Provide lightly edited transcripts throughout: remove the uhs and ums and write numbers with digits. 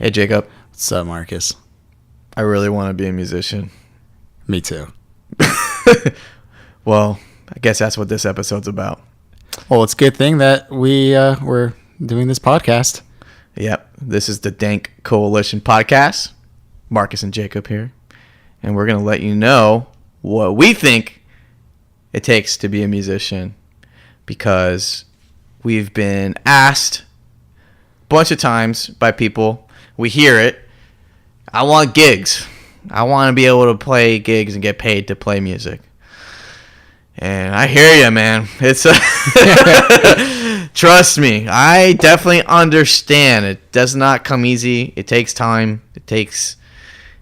Hey, Jacob. What's up, Marcus? I really want to be a musician. Me too. Well, I guess that's what this episode's about. Well, it's a good thing that we're doing this podcast. Yep. This is the Dank Coalition podcast. Marcus and Jacob here. And we're going to let you know what we think it takes to be a musician, because we've been asked a bunch of times by people. We hear it. I want gigs. I want to be able to play gigs and get paid to play music. And I hear you, man. It's trust me, I definitely understand. It does not come easy. It takes time. It takes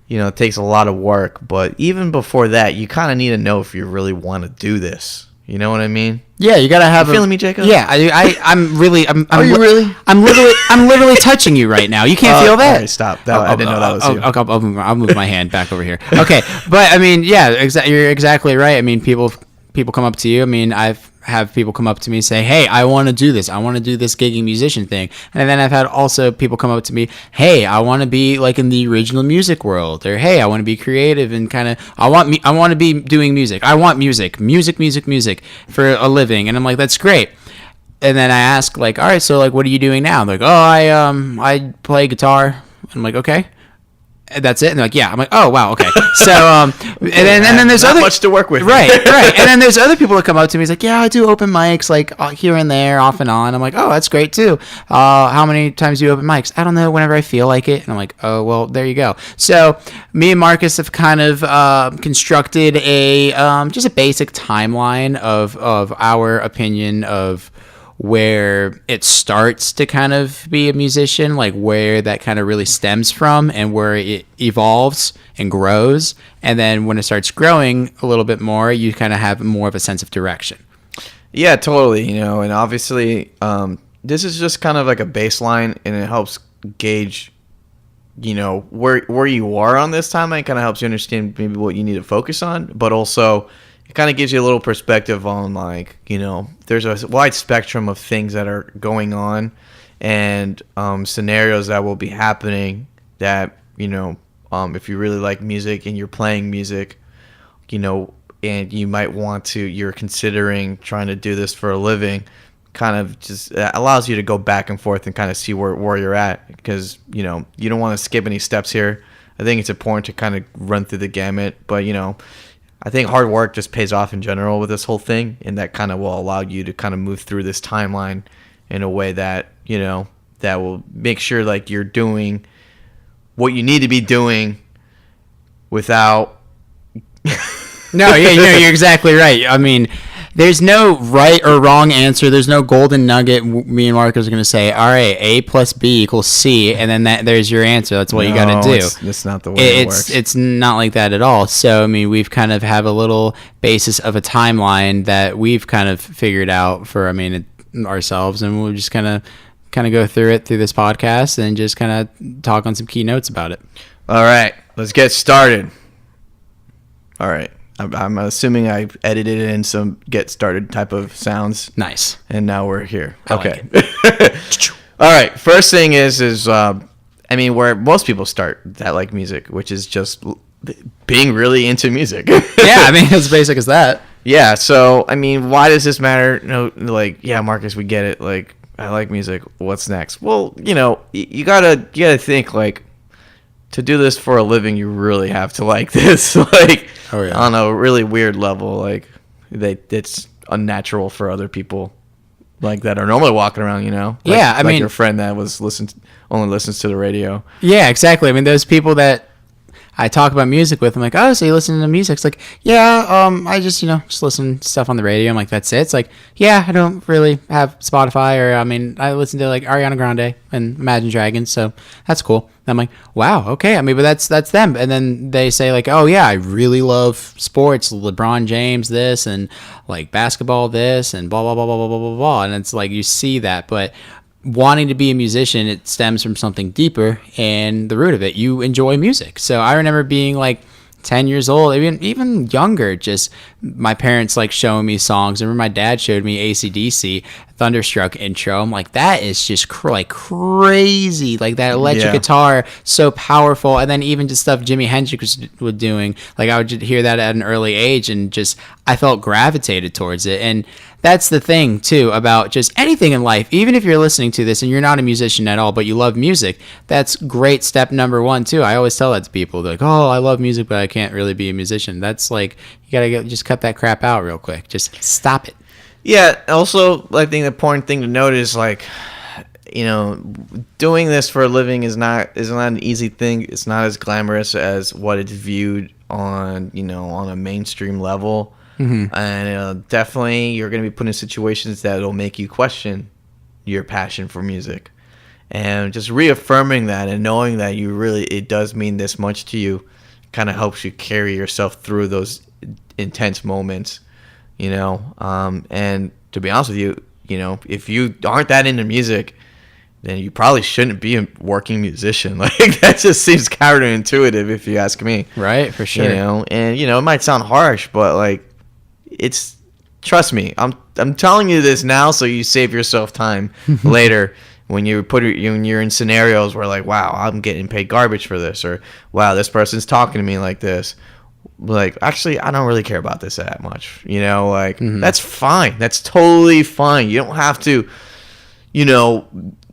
a lot of work. But even before that, you kind of need to know if you really want to do this. You know what I mean? Yeah, you gotta have. You feeling me, Jacob? Yeah, I'm really. Are you really? I'm literally touching you right now. You can't feel that. All right, stop. I didn't know that was you. I'll move my hand back over here. Okay, but I mean, yeah, you're exactly right. I mean, people come up to you. I mean, I've have people come up to me and say, hey, I want to do this. I want to do this gigging musician thing. And then I've had also people come up to me, hey, I want to be like in the original music world, or hey, I want to be creative and kind of, I want to be doing music. I want music for a living. And I'm like, that's great. And then I ask like, all right, so like, what are you doing now? They're like, oh, I play guitar. I'm like, okay. That's it. And they're like, yeah. I'm like, oh wow, okay. So and then there's not other much to work with. Right. And then there's other people that come up to me. He's like, yeah, I do open mics like here and there, off and on. I'm like, oh, that's great too. How many times do you open mics? I don't know. Whenever I feel like it. And I'm like, oh well, there you go. So me and Marcus have kind of constructed a just a basic timeline of our opinion of where it starts to kind of be a musician, like where that kind of really stems from and where it evolves and grows. And then when it starts growing a little bit more, you kind of have more of a sense of direction. Yeah, totally. And obviously this is just kind of like a baseline, and it helps gauge, where you are on this timeline. Kind of helps you understand maybe what you need to focus on, but also it kind of gives you a little perspective on like, there's a wide spectrum of things that are going on and scenarios that will be happening that, if you really like music and you're playing music, and you might you're considering trying to do this for a living, kind of just allows you to go back and forth and kind of see where you're at, because, you don't want to skip any steps here. I think it's important to kind of run through the gamut, but, I think hard work just pays off in general with this whole thing, and that kind of will allow you to kind of move through this timeline in a way that, that will make sure like you're doing what you need to be doing without... No, yeah, you're exactly right. I mean, there's no right or wrong answer. There's no golden nugget. Me and Marcus are going to say, all right, A plus B equals C, and then there's your answer. That's what you got to do. It's not the way it works. It's not like that at all. So, I mean, we've kind of have a little basis of a timeline that we've kind of figured out for, ourselves, and we'll just kind of go through this podcast and just kind of talk on some key notes about it. All right, let's get started. All right. I'm assuming I edited in some get started type of sounds. Nice. And now we're here. Okay. Like All right. First thing is where most people start that like music, which is just being really into music. Yeah, as basic as that. Yeah. So, why does this matter? No, like, yeah, Marcus, we get it. Like, I like music. What's next? Well, you gotta think like, to do this for a living, you really have to like this, like, oh, yeah, on a really weird level. Like, it's unnatural for other people, like that are normally walking around. Like, yeah, like your friend that only listens to the radio. Yeah, exactly. Those people that I talk about music with, I'm like, oh, so you listen to music? It's like, yeah, I just listen to stuff on the radio. I'm like, that's it. It's like, yeah, I don't really have Spotify, or I listen to like Ariana Grande and Imagine Dragons, so that's cool. And I'm like, wow, okay. But that's them. And then they say like, oh yeah, I really love sports, LeBron James this, and like basketball this, and blah blah blah blah blah blah blah blah. And it's like you see that, but wanting to be a musician, it stems from something deeper, and the root of it, you enjoy music. So I remember being like 10 years old, even younger, just my parents like showing me songs. I remember my dad showed me AC/DC Thunderstruck intro. I'm like, that is just like crazy. Like that electric guitar, so powerful. And then even just stuff Jimi Hendrix was doing, like I would just hear that at an early age, and just I felt gravitated towards it. And that's the thing too about just anything in life. Even if you're listening to this and you're not a musician at all, but you love music, that's great. Step number one too. I always tell that to people. They're like, oh, I love music, but I can't really be a musician. That's like, you gotta just cut that crap out real quick. Just stop it. Yeah. Also, I think the important thing to note is like, you know, doing this for a living is not an easy thing. It's not as glamorous as what it's viewed on, you know, on a mainstream level. And definitely you're going to be put in situations that will make you question your passion for music, and just reaffirming that and knowing that it does mean this much to you kind of helps you carry yourself through those intense moments, you know. And to be honest with you, you know, if you aren't that into music, then you probably shouldn't be a working musician. Like that just seems counterintuitive if you ask me. Right, for sure. You know, and you know, it might sound harsh, but like, trust me, I'm telling you this now so you save yourself time later when you're in scenarios where like, wow, I'm getting paid garbage for this, or wow, this person's talking to me like this. Like, actually, I don't really care about this that much. You know, like that's fine. That's totally fine. You don't have to, you know,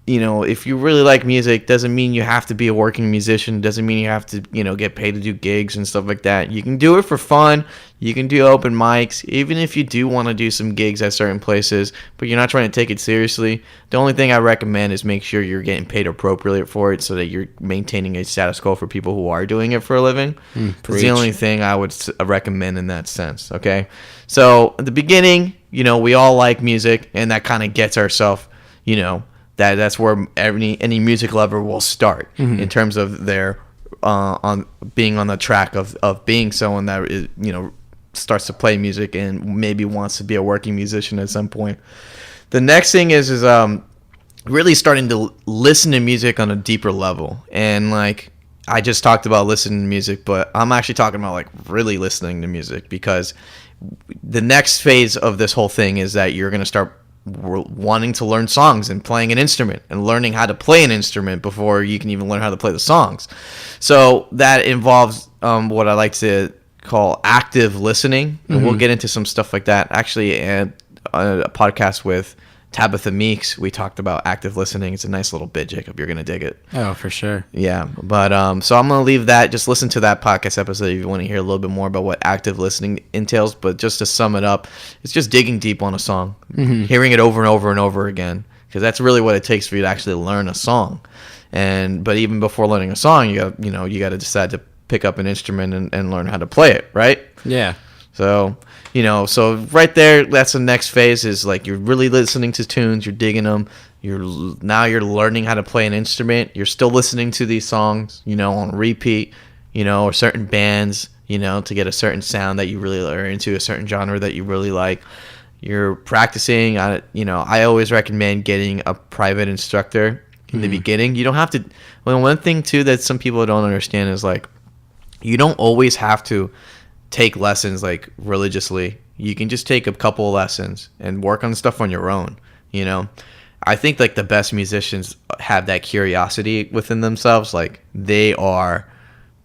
if you really like music, doesn't mean you have to be a working musician. Doesn't mean you have to, you know, get paid to do gigs and stuff like that. You can do it for fun. You can do open mics, even if you do want to do some gigs at certain places, but you're not trying to take it seriously. The only thing I recommend is make sure you're getting paid appropriately for it so that you're maintaining a status quo for people who are doing it for a living. It's the only thing I would recommend in that sense, okay? So at the beginning, you know, we all like music, and that kind of gets ourselves, you know, that's where any music lover will start in terms of their on being on the track of being someone that is, you know, starts to play music and maybe wants to be a working musician at some point. The next thing is really starting to listen to music on a deeper level. And like I just talked about listening to music, but I'm actually talking about like really listening to music, because the next phase of this whole thing is that you're going to start wanting to learn songs and playing an instrument and learning how to play an instrument before you can even learn how to play the songs. So that involves what I like to call active listening, and we'll get into some stuff like that. Actually, a podcast with Tabitha Meeks, we talked about active listening. It's a nice little bit, Jacob. You're gonna dig it. Oh, for sure. Yeah, but so I'm gonna leave that. Just listen to that podcast episode if you want to hear a little bit more about what active listening entails. But just to sum it up, it's just digging deep on a song, hearing it over and over and over again, because that's really what it takes for you to actually learn a song. But even before learning a song, you got to decide to pick up an instrument and learn how to play it, right? Yeah. So, you know, so right there, that's the next phase, is like you're really listening to tunes, you're digging them, you're learning how to play an instrument, you're still listening to these songs, you know, on repeat, you know, or certain bands, you know, to get a certain sound that you really are into, a certain genre that you really like. You're practicing, you know, I always recommend getting a private instructor in the beginning. You don't have to, well, one thing too that some people don't understand is like, you don't always have to take lessons like religiously. You can just take a couple of lessons and work on stuff on your own, you know. I think like the best musicians have that curiosity within themselves. Like they are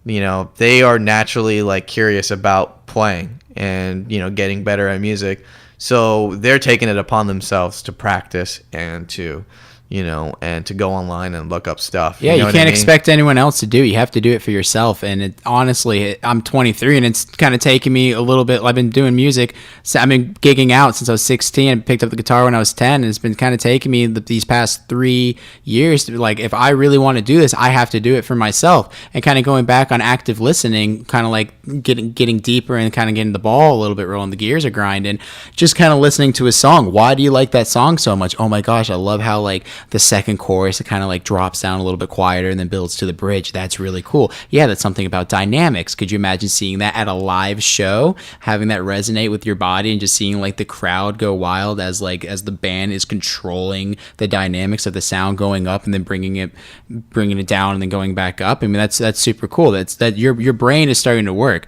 naturally like curious about playing and, you know, getting better at music. So they're taking it upon themselves to practice and to, you know, and to go online and look up stuff. Yeah, you can't expect anyone else to do it. You have to do it for yourself. And honestly, I'm 23, and it's kind of taken me a little bit. I've been doing music. So I've been gigging out since I was 16. I picked up the guitar when I was 10, and it's been kind of taking me these past 3 years to, like, if I really want to do this, I have to do it for myself. And kind of going back on active listening, kind of like getting deeper and kind of getting the ball a little bit rolling, the gears are grinding, just kind of listening to a song. Why do you like that song so much? Oh my gosh, I love how like the second chorus, it kind of like drops down a little bit quieter and then builds to the bridge. That's really cool. Yeah, that's something about dynamics. Could you imagine seeing that at a live show, having that resonate with your body and just seeing like the crowd go wild as the band is controlling the dynamics of the sound going up and then bringing it down and then going back up? I mean, that's super cool. That's that your brain is starting to work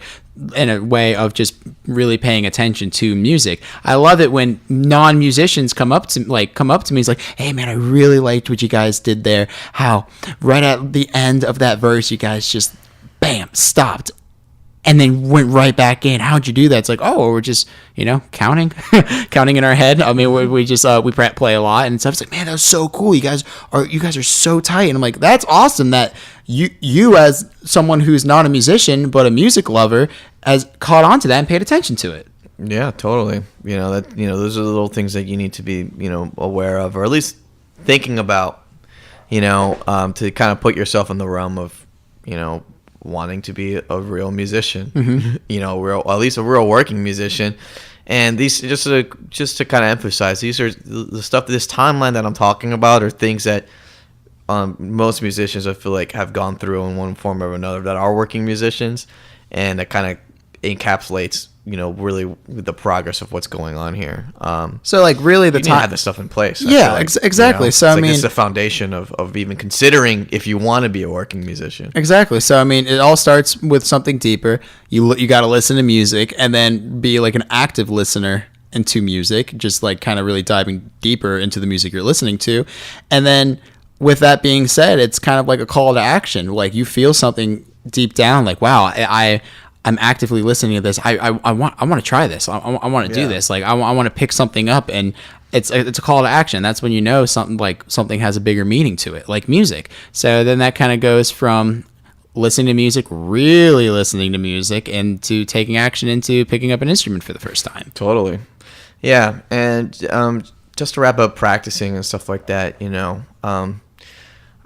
in a way of just really paying attention to music. I love it when non-musicians come up to me, it's like, hey man, I really liked what you guys did there. How right at the end of that verse, you guys just bam, stopped and then went right back in. How'd you do that? It's like, oh, we're just, counting, counting in our head. I mean, we just, we play a lot and stuff. It's like, man, that was so cool. You guys are so tight. And I'm like, that's awesome that you as someone who's not a musician, but a music lover, has caught on to that and paid attention to it. Yeah, totally. Those are the little things that you need to be, aware of, or at least thinking about, to kind of put yourself in the realm of, wanting to be a real musician, at least a real working musician. And these, just to kind of emphasize, these are the stuff, this timeline that I'm talking about are things that most musicians, I feel like, have gone through in one form or another that are working musicians, and that kind of encapsulates, really the progress of what's going on here. So like really the you need to have this stuff in place. Yeah, exactly. So I mean, it's the foundation of even considering if you want to be a working musician. Exactly. So I mean, it all starts with something deeper. You got to listen to music and then be like an active listener into music, just like kind of really diving deeper into the music you're listening to. And then with that being said, it's kind of like a call to action. Like you feel something deep down, like, wow, I'm actively listening to this. I want to try this. I want to do this. Like I want to pick something up, and it's a call to action. That's when something has a bigger meaning to it, like music. So then that kind of goes from listening to music, really listening to music, into taking action into picking up an instrument for the first time. Totally. Yeah, and just to wrap up practicing and stuff like that,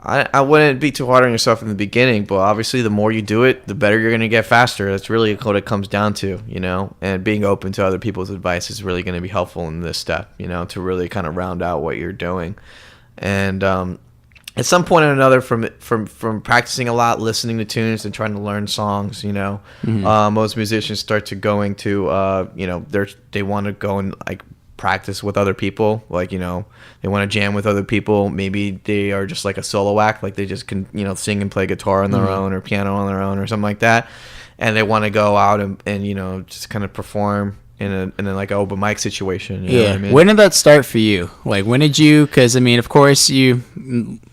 I wouldn't be too hard on yourself in the beginning, but obviously the more you do it, the better you're going to get faster. That's really what it comes down to, and being open to other people's advice is really going to be helpful in this step, to really kind of round out what you're doing. And at some point or another, from practicing a lot, listening to tunes and trying to learn songs, most musicians start to going to, they want to go and like practice with other people, like they want to jam with other people. Maybe they are just like a solo act, like they just can sing and play guitar on their own or piano on their own or something like that, and they want to go out and just kind of perform in like an open mic situation. You know what I mean? When did that start for you? Like when did you? Because I mean, of course you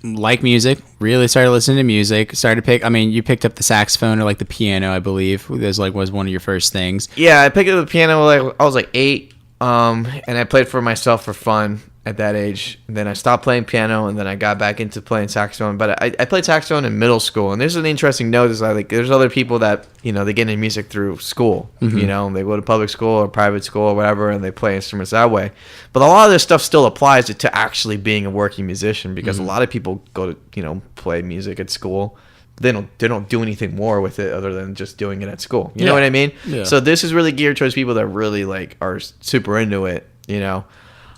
like music. Really started listening to music. You picked up the saxophone or like the piano, I believe. Was one of your first things. Yeah, I picked up the piano like I was like 8. And I played for myself for fun at that age. And then I stopped playing piano, and then I got back into playing saxophone. But I played saxophone in middle school, and there's an interesting note is there's other people that they get into music through school. Mm-hmm. They go to public school or private school or whatever, and they play instruments that way. But a lot of this stuff still applies to actually being a working musician, because a lot of people go to play music at school. They don't do anything more with it other than just doing it at school. You know what I mean? Yeah. So this is really geared towards people that really like are super into it. You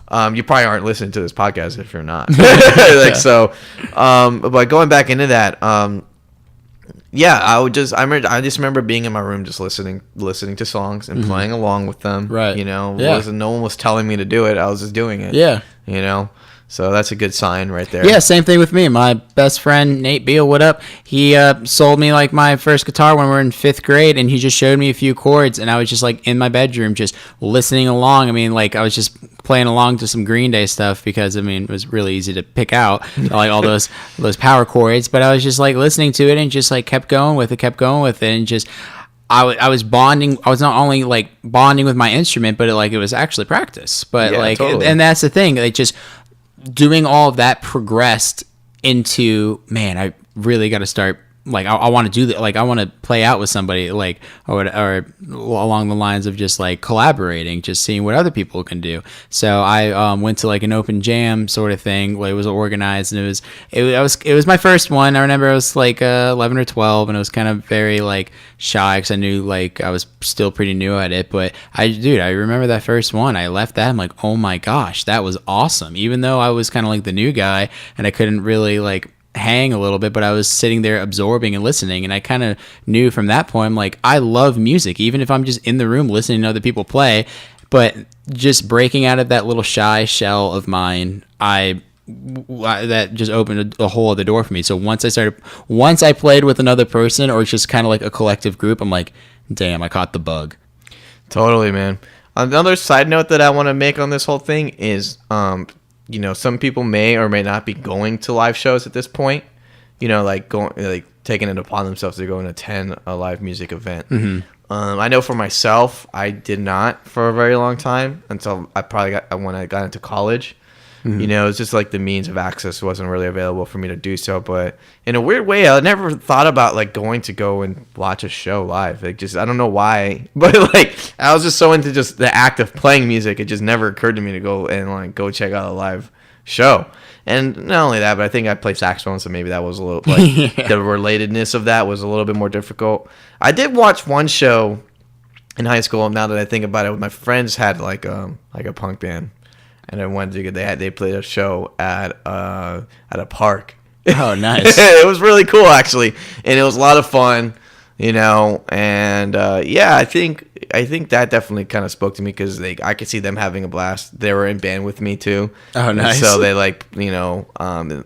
probably aren't listening to this podcast if you're not. But going back into that, I just remember being in my room just listening to songs and playing along with them. Right. No one was telling me to do it. I was just doing it. Yeah. So that's a good sign right there. Yeah, same thing with me. My best friend, Nate Beal, what up? He sold me like my first guitar when we were in 5th grade, and he just showed me a few chords, and I was just like in my bedroom just listening along. I mean, like I was just playing along to some Green Day stuff because, it was really easy to pick out, like all those power chords, but I was just like listening to it and just like kept going with it, and just... I was bonding. I was not only like bonding with my instrument, but it was actually practice. But totally. And that's the thing. Like just doing all of that progressed into, man, I really got to start like I want to do that, like I want to play out with somebody, like or along the lines of just like collaborating, just seeing what other people can do. So I went to like an open jam sort of thing where it was organized, and it was my first one. I remember I was like 11 or 12, and it was kind of very like shy because I knew like I was still pretty new at it. But I remember that first one. I left that, I'm like, oh my gosh, that was awesome. Even though I was kind of like the new guy and I couldn't really like hang a little bit, but I was sitting there absorbing and listening, and I kind of knew from that point, I'm like, I love music, even if I'm just in the room listening to other people play. But just breaking out of that little shy shell of mine, that just opened a whole other door for me. So once I played with another person, or just kind of like a collective group, I'm like, damn, I caught the bug. Totally, man. Another side note that I want to make on this whole thing is, some people may or may not be going to live shows at this point. Like taking it upon themselves to go and attend a live music event. Mm-hmm. I know for myself, I did not for a very long time until when I got into college. Mm-hmm. It's just like the means of access wasn't really available for me to do so. But in a weird way, I never thought about like going to go and watch a show live. Like, just I don't know why, but like I was just so into just the act of playing music. It just never occurred to me to go and like go check out a live show. And not only that, but I think I play saxophone, so maybe that was a little like the relatedness of that was a little bit more difficult. I did watch one show in high school. Now that I think about it, my friends had like a punk band. And I went to they played a show at a park. Oh, nice! It was really cool actually, and it was a lot of fun, And I think that definitely kind of spoke to me because I could see them having a blast. They were in band with me too. Oh, nice! And so they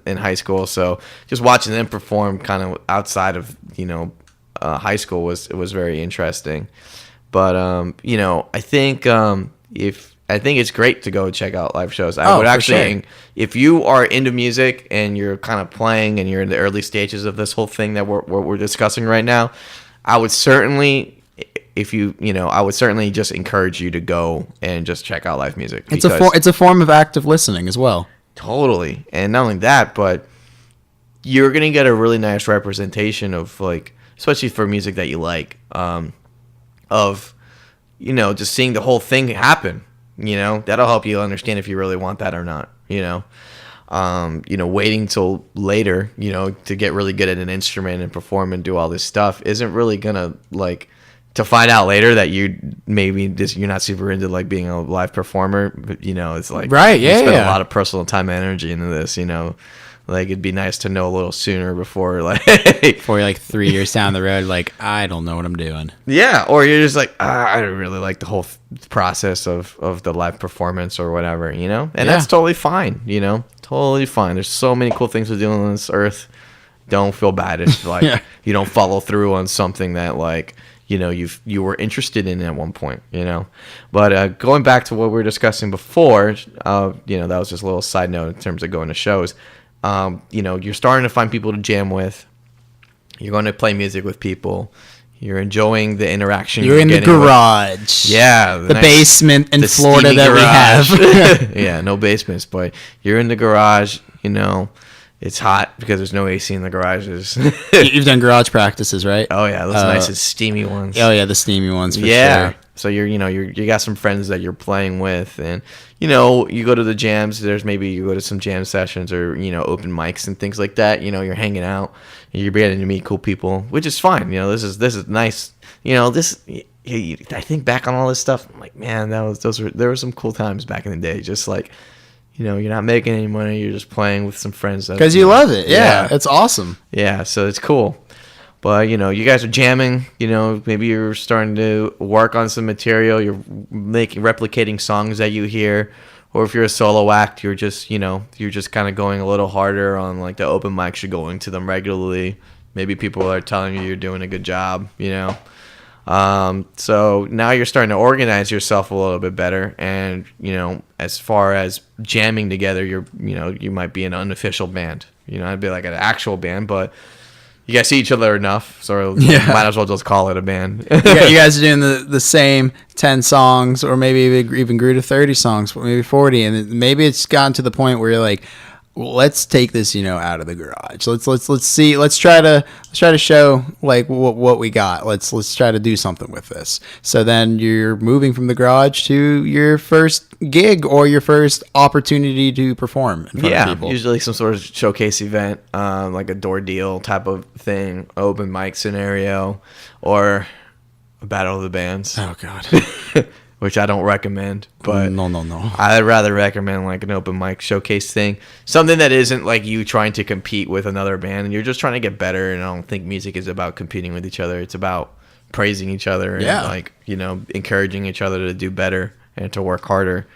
in high school. So just watching them perform kind of outside of high school was very interesting. But I think it's great to go check out live shows. I would actually, if you are into music and you're kind of playing and you're in the early stages of this whole thing that we're discussing right now, I would certainly, just encourage you to go and just check out live music. It's a form of active listening as well. Totally, and not only that, but you're gonna get a really nice representation of like, especially for music that you like, of just seeing the whole thing happen. That'll help you understand if you really want that or not. Waiting till later, to get really good at an instrument and perform and do all this stuff isn't really gonna like to find out later that you're not super into like being a live performer. But, it's like right, yeah, you spend a lot of personal time and energy into this. Like it'd be nice to know a little sooner before you're like 3 years down the road, like I don't know what I'm doing. Yeah, or you're just like I don't really like the whole process of the live performance or whatever, and that's totally fine, totally fine. There's so many cool things to do on this earth. Don't feel bad if like you don't follow through on something that like you were interested in at one point, But going back to what we were discussing before, that was just a little side note in terms of going to shows. You're starting to find people to jam with. You're going to play music with people. You're enjoying the interaction. You're in the garage. The basement in Florida that we have. Yeah, no basements, but you're in the garage. It's hot because there's no AC in the garages. You've done garage practices, right? Oh yeah, those nice and steamy ones. Oh yeah, the steamy ones for sure. So you got some friends that you're playing with, and you go to the jams. You go to some jam sessions or open mics and things like that. You're hanging out, and you're getting to meet cool people, which is fine. This is nice. I think back on all this stuff. I'm like, man, there were some cool times back in the day. Just like, you're not making any money. You're just playing with some friends because you love it. Yeah, it's awesome. Yeah, so it's cool. But, you guys are jamming, maybe you're starting to work on some material. You're replicating songs that you hear. Or if you're a solo act, you're just kind of going a little harder on like the open mics. You're going to them regularly. Maybe people are telling you you're doing a good job, So now you're starting to organize yourself a little bit better. And, as far as jamming together, you might be an unofficial band. I'd be like an actual band, but you guys see each other enough, so might as well just call it a band. You guys are doing the same 10 songs, or maybe even grew to 30 songs, maybe 40, and maybe it's gotten to the point where you're like, let's take this, out of the garage. Let's see. Let's try to show like what we got. Let's try to do something with this. So then you're moving from the garage to your first gig or your first opportunity to perform in front of people. Usually some sort of showcase event, like a door deal type of thing, open mic scenario, or a battle of the bands. Oh God. Which I don't recommend, but no. I'd rather recommend like an open mic showcase thing, something that isn't like you trying to compete with another band and you're just trying to get better. And I don't think music is about competing with each other. It's about praising each other and like, encouraging each other to do better and to work harder.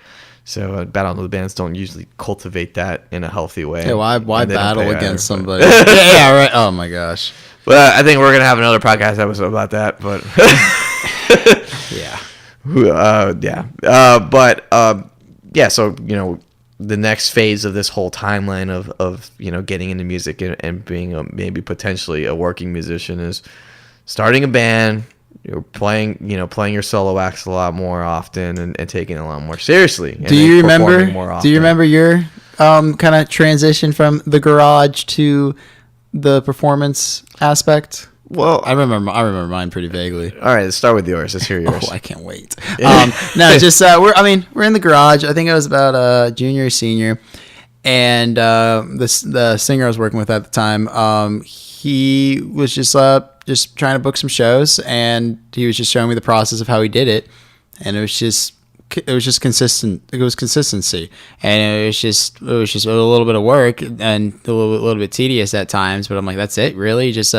So battle of the bands don't usually cultivate that in a healthy way. Yeah, why battle against somebody? yeah, right. Oh my gosh. Well, I think we're gonna have another podcast episode about that, but yeah. So the next phase of this whole timeline of getting into music and being maybe potentially a working musician is starting a band. You're playing your solo acts a lot more often and taking it a lot more seriously. Do you remember your kind of transition from the garage to the performance aspect? Well, I remember mine pretty vaguely. All right, let's start with yours. Let's hear yours. Oh, I can't wait. No, just we're in the garage. I think I was about junior or senior, and the singer I was working with at the time, he was just trying to book some shows, and he was just showing me the process of how he did it, and it was just consistent. It was consistency, and it was just a little bit of work and a little bit tedious at times. But I'm like, that's it, really? Just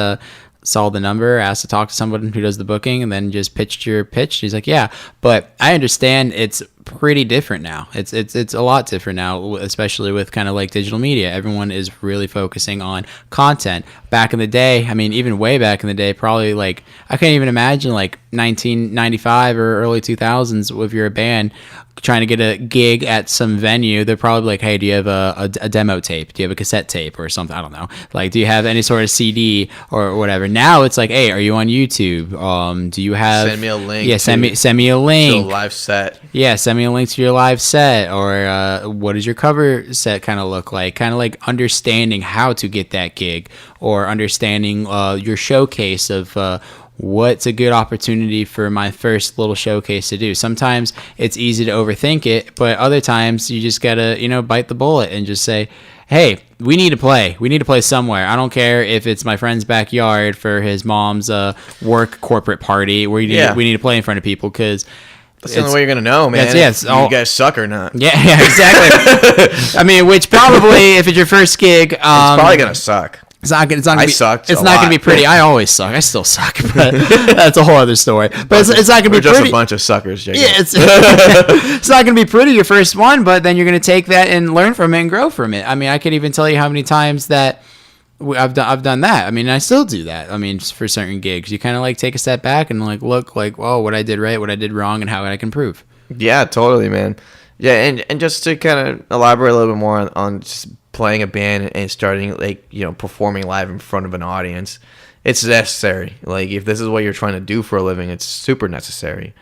saw the number, asked to talk to someone who does the booking, and then just pitched your pitch. He's like, yeah, but I understand it's pretty different now. It's a lot different now, especially with kind of like digital media. Everyone is really focusing on content. Back in the day, I mean, even way back in the day, probably like I can't even imagine like 1995 or early 2000s if you're a band trying to get a gig at some venue. They're probably like, hey, do you have a demo tape? Do you have a cassette tape or something? I don't know. Like, do you have any sort of CD or whatever? Now it's like, hey, are you on YouTube? Do you have... Send me a link. Yeah, send me a link. To a live set. Yeah, send me a link to your live set. Or what does your cover set kind of look like? Kind of like understanding how to get that gig, or understanding your showcase of... what's a good opportunity for my first little showcase to do. Sometimes it's easy to overthink it, but other times you just gotta, bite the bullet and just say, hey, we need to play. We need to play somewhere. I don't care if it's my friend's backyard for his mom's work corporate party. We need to play in front of people, because that's the only way you're gonna know, man. If you guys suck or not. Yeah, exactly. I mean, which probably, if it's your first gig, it's probably gonna suck. It's not gonna be. Sucked. It's not gonna be pretty. I always suck. I still suck, but that's a whole other story. But it's not gonna be just pretty. A bunch of suckers, Jacob. Yeah, it's not gonna be pretty your first one, but then you're gonna take that and learn from it and grow from it. I mean, I could even tell you how many times that I've done that. I mean, I still do that. I mean, just for certain gigs, you kind of like take a step back and like look like, oh, what I did right, what I did wrong, and how I can improve. Yeah, totally, man. Yeah, and just to kind of elaborate a little bit more on just playing a band and starting performing live in front of an audience, it's necessary. Like, if this is what you're trying to do for a living, it's super necessary.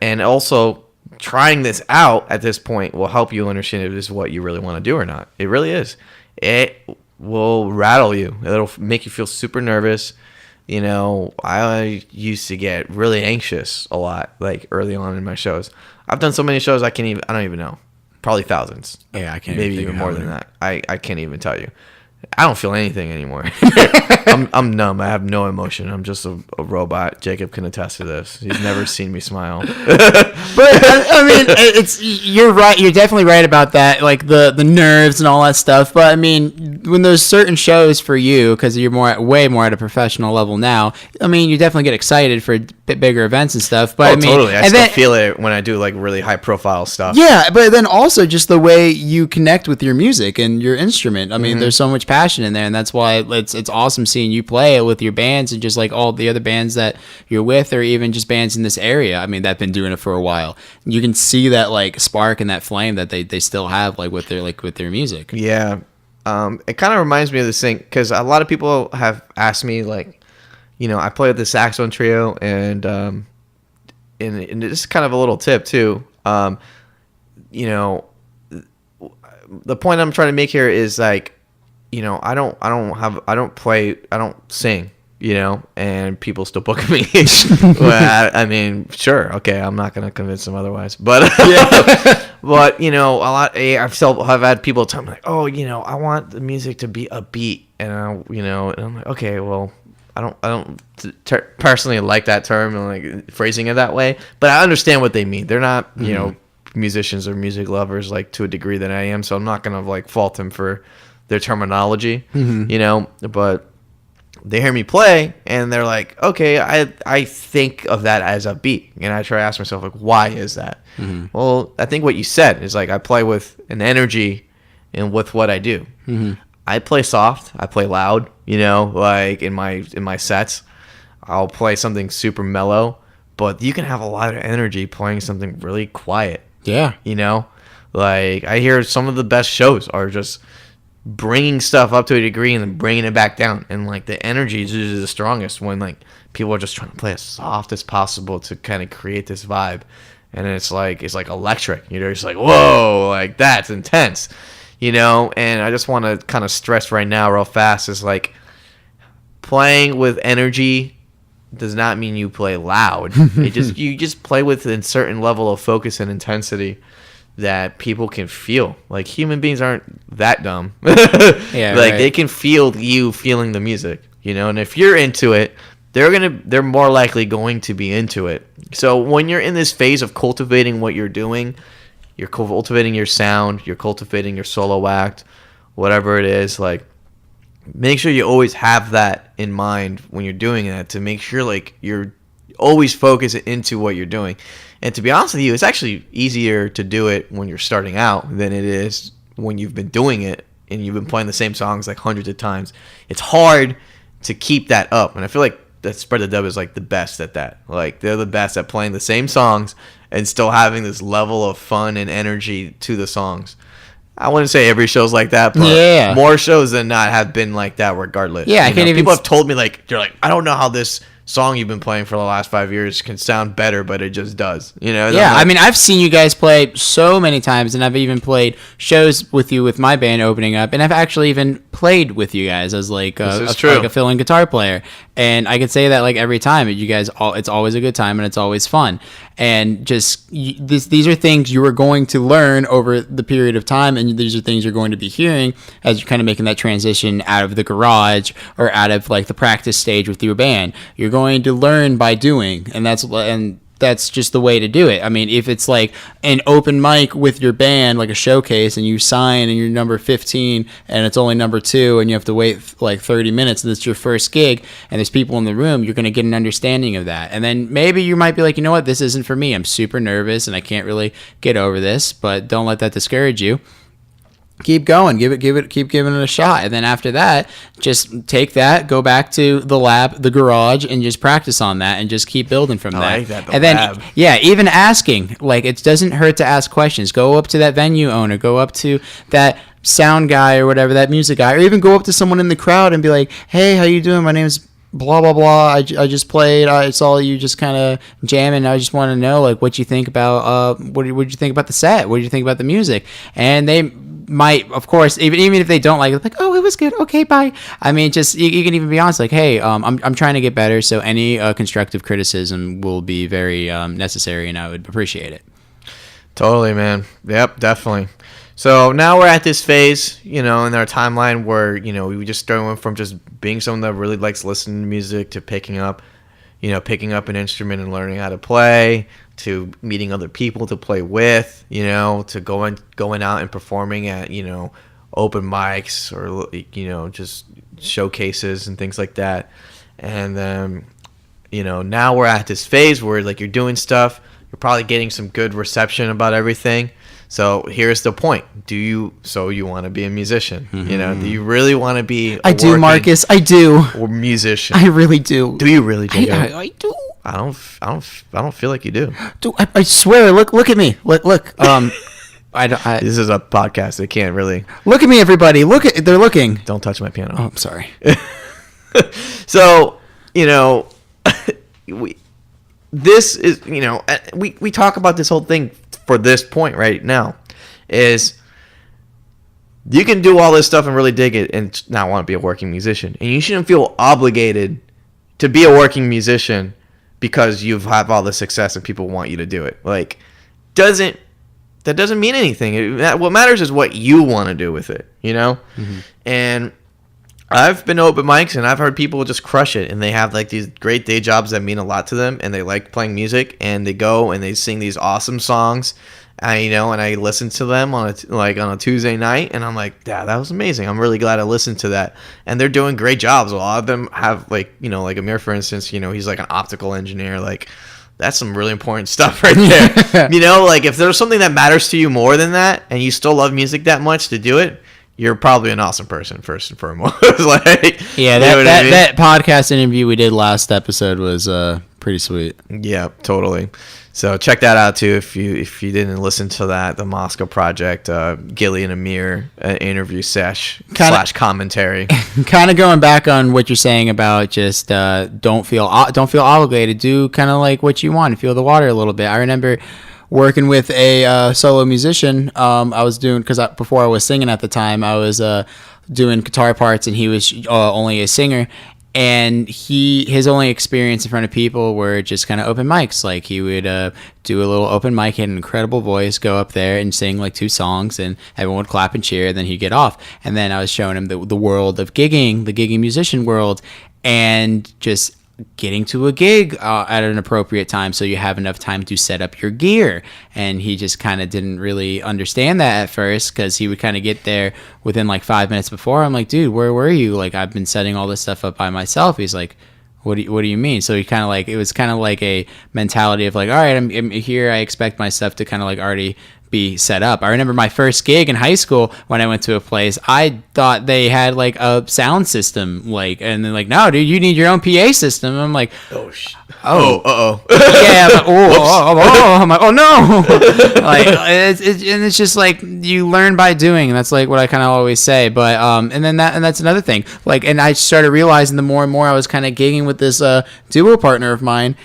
And also trying this out at this point will help you understand if this is what you really want to do or not. It really is. It will rattle you. It'll make you feel super nervous. I used to get really anxious a lot, like early on in my shows. I've done so many shows I don't even know. Probably thousands. Yeah, I can't. Maybe even more than that. I can't even tell you. I don't feel anything anymore. I'm numb. I have no emotion. I'm just a robot. Jacob can attest to this. He's never seen me smile. But I mean, you're right. You're definitely right about that. Like the nerves and all that stuff. But I mean, when there's certain shows for you, because you're way more at a professional level now. I mean, you definitely get excited for a bit bigger events and stuff. But I mean, totally. I still feel it when I do like really high profile stuff. Yeah, but then also just the way you connect with your music and your instrument. I mean, there's so much passion in there, and that's why it's awesome seeing you play with your bands and just like all the other bands that you're with, or even just bands in this area. I mean, that have been doing it for a while. You can see that like spark and that flame that they still have like with their music. Yeah. It kind of reminds me of this thing, because a lot of people have asked me, like, I play with the saxophone trio, and this is kind of a little tip too. the point I'm trying to make here is like, I don't sing, and people still book me. Well, I mean, sure, okay, I'm not gonna convince them otherwise, but but I've had people tell me like, oh, I want the music to be upbeat, and and I'm like, okay, well, I don't personally like that term and like phrasing it that way, but I understand what they mean. They're not, musicians or music lovers like to a degree that I am, so I'm not gonna like fault them for their terminology, but they hear me play and they're like, okay, I think of that as a beat, and I try to ask myself like, why is that? Well, I think what you said is like I play with an energy and with what I do. I play soft, I play loud, like in my sets. I'll play something super mellow, but you can have a lot of energy playing something really quiet. Yeah. Like I hear some of the best shows are just bringing stuff up to a degree and then bringing it back down, and like the energy is usually the strongest when like people are just trying to play as soft as possible to kind of create this vibe, and it's like electric. You're just like, whoa, like that's intense, and I just want to kind of stress right now real fast is like playing with energy does not mean you play loud. You just play with a certain level of focus and intensity that people can feel. Like human beings aren't that dumb. Yeah, like right. they can feel you feeling the music, and if you're into it, they're more likely going to be into it. So when you're in this phase of cultivating what you're doing, you're cultivating your sound, you're cultivating your solo act, whatever it is, like make sure you always have that in mind when you're doing that, to make sure like you're always focused into what you're doing. And to be honest with you, it's actually easier to do it when you're starting out than it is when you've been doing it and you've been playing the same songs like hundreds of times. It's hard to keep that up, and I feel like that Spread the Dub is like the best at that. Like they're the best at playing the same songs and still having this level of fun and energy to the songs. I wouldn't say every show's like that, but more shows than not have been like that regardless. Yeah, people have told me like, they're like, I don't know how this song you've been playing for the last 5 years can sound better, but it just does. Yeah, I mean, I've seen you guys play so many times, and I've even played shows with you with my band opening up, and I've actually even played with you guys as like a fill-in guitar player. And I could say that like every time, you guys, it's always a good time and it's always fun. And just these are things you are going to learn over the period of time, and these are things you're going to be hearing as you're kind of making that transition out of the garage or out of like the practice stage with your band. You're going to learn by doing, and that's just the way to do it. I mean, if it's like an open mic with your band, like a showcase, and you sign and you're number 15 and it's only number 2 and you have to wait like 30 minutes and it's your first gig and there's people in the room, you're going to get an understanding of that. And then maybe you might be like, you know what, this isn't for me. I'm super nervous and I can't really get over this, but don't let that discourage you. Keep going, keep giving it a shot. And then after that, just take that, go back to the lab, the garage, and just practice on that and just keep building from that. I like that, and lab. Then, yeah, even asking, like it doesn't hurt to ask questions. Go up to that venue owner, go up to that sound guy or whatever, that music guy, or even go up to someone in the crowd and be like, hey, how you doing? My name's blah, blah, blah. I just played. I saw you just kind of jamming. I just want to know, like, what you think about, what did you think about the set? What did you think about the music? And they might, of course, even if they don't like it, like, oh, it was good. Okay, bye. I mean, just, you can even be honest, like, hey, I'm trying to get better. So any constructive criticism will be very necessary, and I would appreciate it. Totally, man. Yep, definitely. So now we're at this phase, in our timeline where, we just went from just being someone that really likes listening to music to picking up an instrument and learning how to play, to meeting other people to play with, to going out and performing at, open mics or, just showcases and things like that. And then, now we're at this phase where like you're doing stuff, you're probably getting some good reception about everything. So here's the point. You want to be a musician? Mm-hmm. Do you really want to be? I do, Marcus. I do. Or musician? I really do. Do you really? I do. I don't feel like you do. Dude, I swear. Look at me. Look. This is a podcast. They can't really. Look at me, everybody. They're looking. Don't touch my piano. Oh, I'm sorry. So, this is, we talk about this whole thing for this point right now is You can do all this stuff and really dig it and not want to be a working musician. And you shouldn't feel obligated to be a working musician because you have all the success and people want you to do it. Like, that doesn't mean anything. What matters is what you want to do with it, you know? Mm-hmm. And I've been to open mics and I've heard people just crush it, and they have like these great day jobs that mean a lot to them, and they like playing music, and they go and they sing these awesome songs. And I listen to them on a Tuesday night, and I'm like, yeah, that was amazing. I'm really glad I listened to that. And they're doing great jobs. A lot of them have like Amir, for instance, he's like an optical engineer. Like, that's some really important stuff right there. Like if there's something that matters to you more than that, and you still love music that much to do it, you're probably an awesome person first and foremost. That podcast interview we did last episode was pretty sweet. Yeah, totally. So check that out too if you didn't listen to that, the Moscow Project, Gilly and Amir interview sesh / commentary. Kind of going back on what you're saying about just don't feel obligated. Do kind of like what you want. Feel the water a little bit. I remember working with a solo musician. I was doing before I was singing at the time, I was doing guitar parts, and he was only a singer. And his only experience in front of people were just kind of open mics. Like, he would do a little open mic, had an incredible voice, go up there and sing like 2 songs, and everyone would clap and cheer, and then he'd get off. And then I was showing him the world of gigging, the gigging musician world, and just getting to a gig at an appropriate time so you have enough time to set up your gear. And he just kind of didn't really understand that at first, because he would kind of get there within like 5 minutes before. I'm like, dude, where were you? Like, I've been setting all this stuff up by myself. He's like, what do you mean? So he kind of like, it was kind of like a mentality of like, all right, I'm here, I expect my stuff to kind of like already be set up. I remember my first gig in high school when I went to a place, I thought they had like a sound system, like, and they're like, no, dude, you need your own PA system. And I'm like, yeah, I'm like, oh no. Like, it's just like, you learn by doing, and that's like what I kind of always say. But and that's another thing. Like, and I started realizing the more and more I was kind of gigging with this duo partner of mine,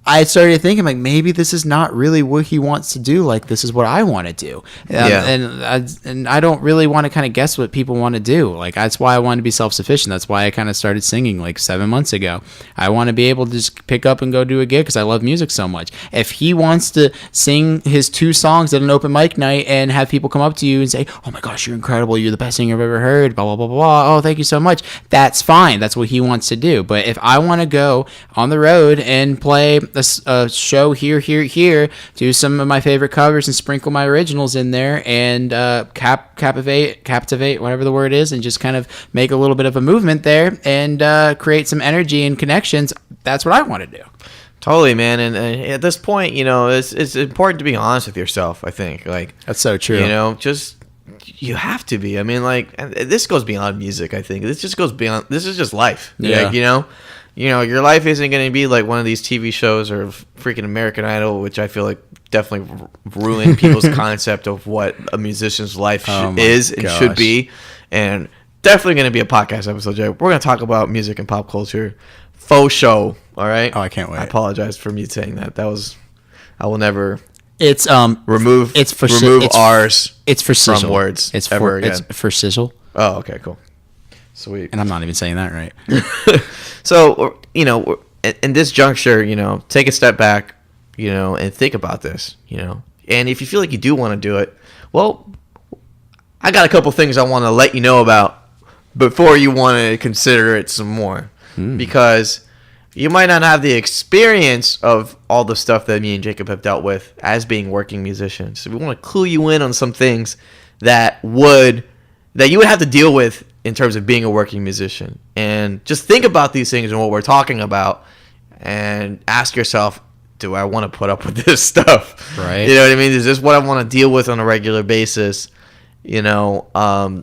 I started thinking, like, maybe this is not really what he wants to do. Like, this is what I want to do. And I don't really want to kind of guess what people want to do. Like, that's why I want to be self-sufficient. That's why I kind of started singing like 7 months ago. I want to be able to just pick up and go do a gig because I love music so much. If he wants to sing his 2 songs at an open mic night and have people come up to you and say, oh my gosh, you're incredible, you're the best singer I've ever heard, blah, blah, blah, blah, oh, thank you so much, that's fine. That's what he wants to do. But if I want to go on the road and play a show here, do some of my favorite covers and sprinkle my originals in there, and captivate, whatever the word is, and just kind of make a little bit of a movement there and create some energy and connections, that's what I want to do. Totally, man. And at this point, it's important to be honest with yourself, I think. Like, that's so true. You have to be. I mean, like, this goes beyond music, I think. This is just life. Yeah. Like, your life isn't going to be like one of these TV shows or freaking American Idol, which I feel like definitely ruin people's concept of what a musician's life is and should be. And definitely going to be a podcast episode, Jay. We're going to talk about music and pop culture. Faux show. All right? Oh, I can't wait. I apologize for me saying that. I will never... It's remove R's from words ever again. It's for sizzle. Oh, okay, cool. Sweet. And I'm not even saying that right. So, in this juncture, take a step back, and think about this, And if you feel like you do want to do it, well, I got a couple things I want to let you know about before you want to consider it some more. Because you might not have the experience of all the stuff that me and Jacob have dealt with as being working musicians. So we want to clue you in on some things that you would have to deal with in terms of being a working musician. And just think about these things and what we're talking about and ask yourself, do I want to put up with this stuff? Right. You know what I mean? Is this what I want to deal with on a regular basis? Because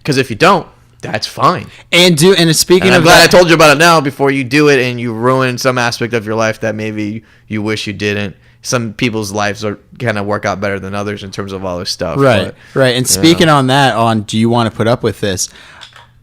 if you don't, that's fine. And speaking and I'm of glad that, I told you about it now before you do it and you ruin some aspect of your life that maybe you wish you didn't. Some people's lives are kind of work out better than others in terms of all this stuff. Right. And speaking on that, do you want to put up with this?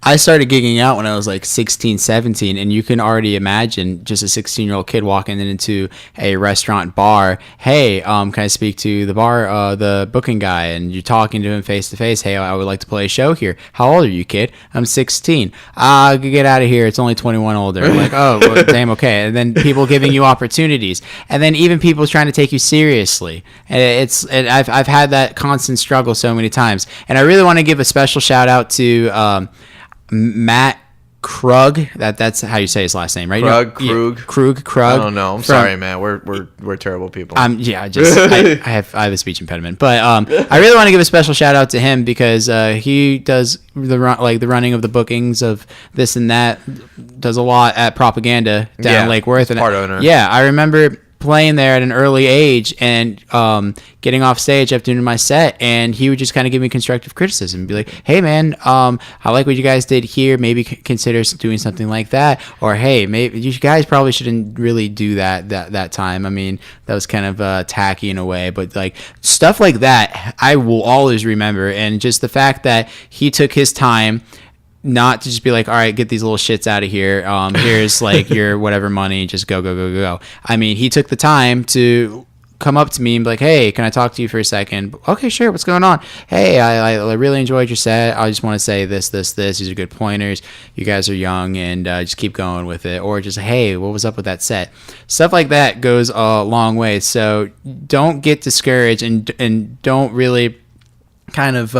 I started gigging out when I was like 16, 17, and you can already imagine just a 16-year-old kid walking into a restaurant bar. Hey, can I speak to the booking guy? And you're talking to him face to face. Hey, I would like to play a show here. How old are you, kid? I'm 16. Get out of here. It's only 21 older. I'm like, oh, well, damn, okay. And then people giving you opportunities, and then even people trying to take you seriously. And I've had that constant struggle so many times. And I really want to give a special shout out to Matt Krug. That's how you say his last name, right? Krug. I don't know. I'm sorry, man. We're terrible people. Yeah, I have a speech impediment, but I really want to give a special shout out to him because he does the running of the bookings of this and that. Does a lot at Propaganda down in Lake Worth, and part owner. Yeah, I remember playing there at an early age and getting off stage after doing my set, and he would just kind of give me constructive criticism and be like, hey man, I like what you guys did here, maybe consider doing something like that, or hey, maybe you guys probably shouldn't really do that time. I mean, that was kind of tacky in a way, but like stuff like that I will always remember. And just the fact that he took his time not to just be like, all right, get these little shits out of here. Here's like your whatever money, just go. I mean, he took the time to come up to me and be like, hey, can I talk to you for a second? Okay, sure. What's going on? Hey, I really enjoyed your set. I just want to say this. These are good pointers. You guys are young, and just keep going with it. Or just, hey, what was up with that set? Stuff like that goes a long way. So don't get discouraged, and don't really kind of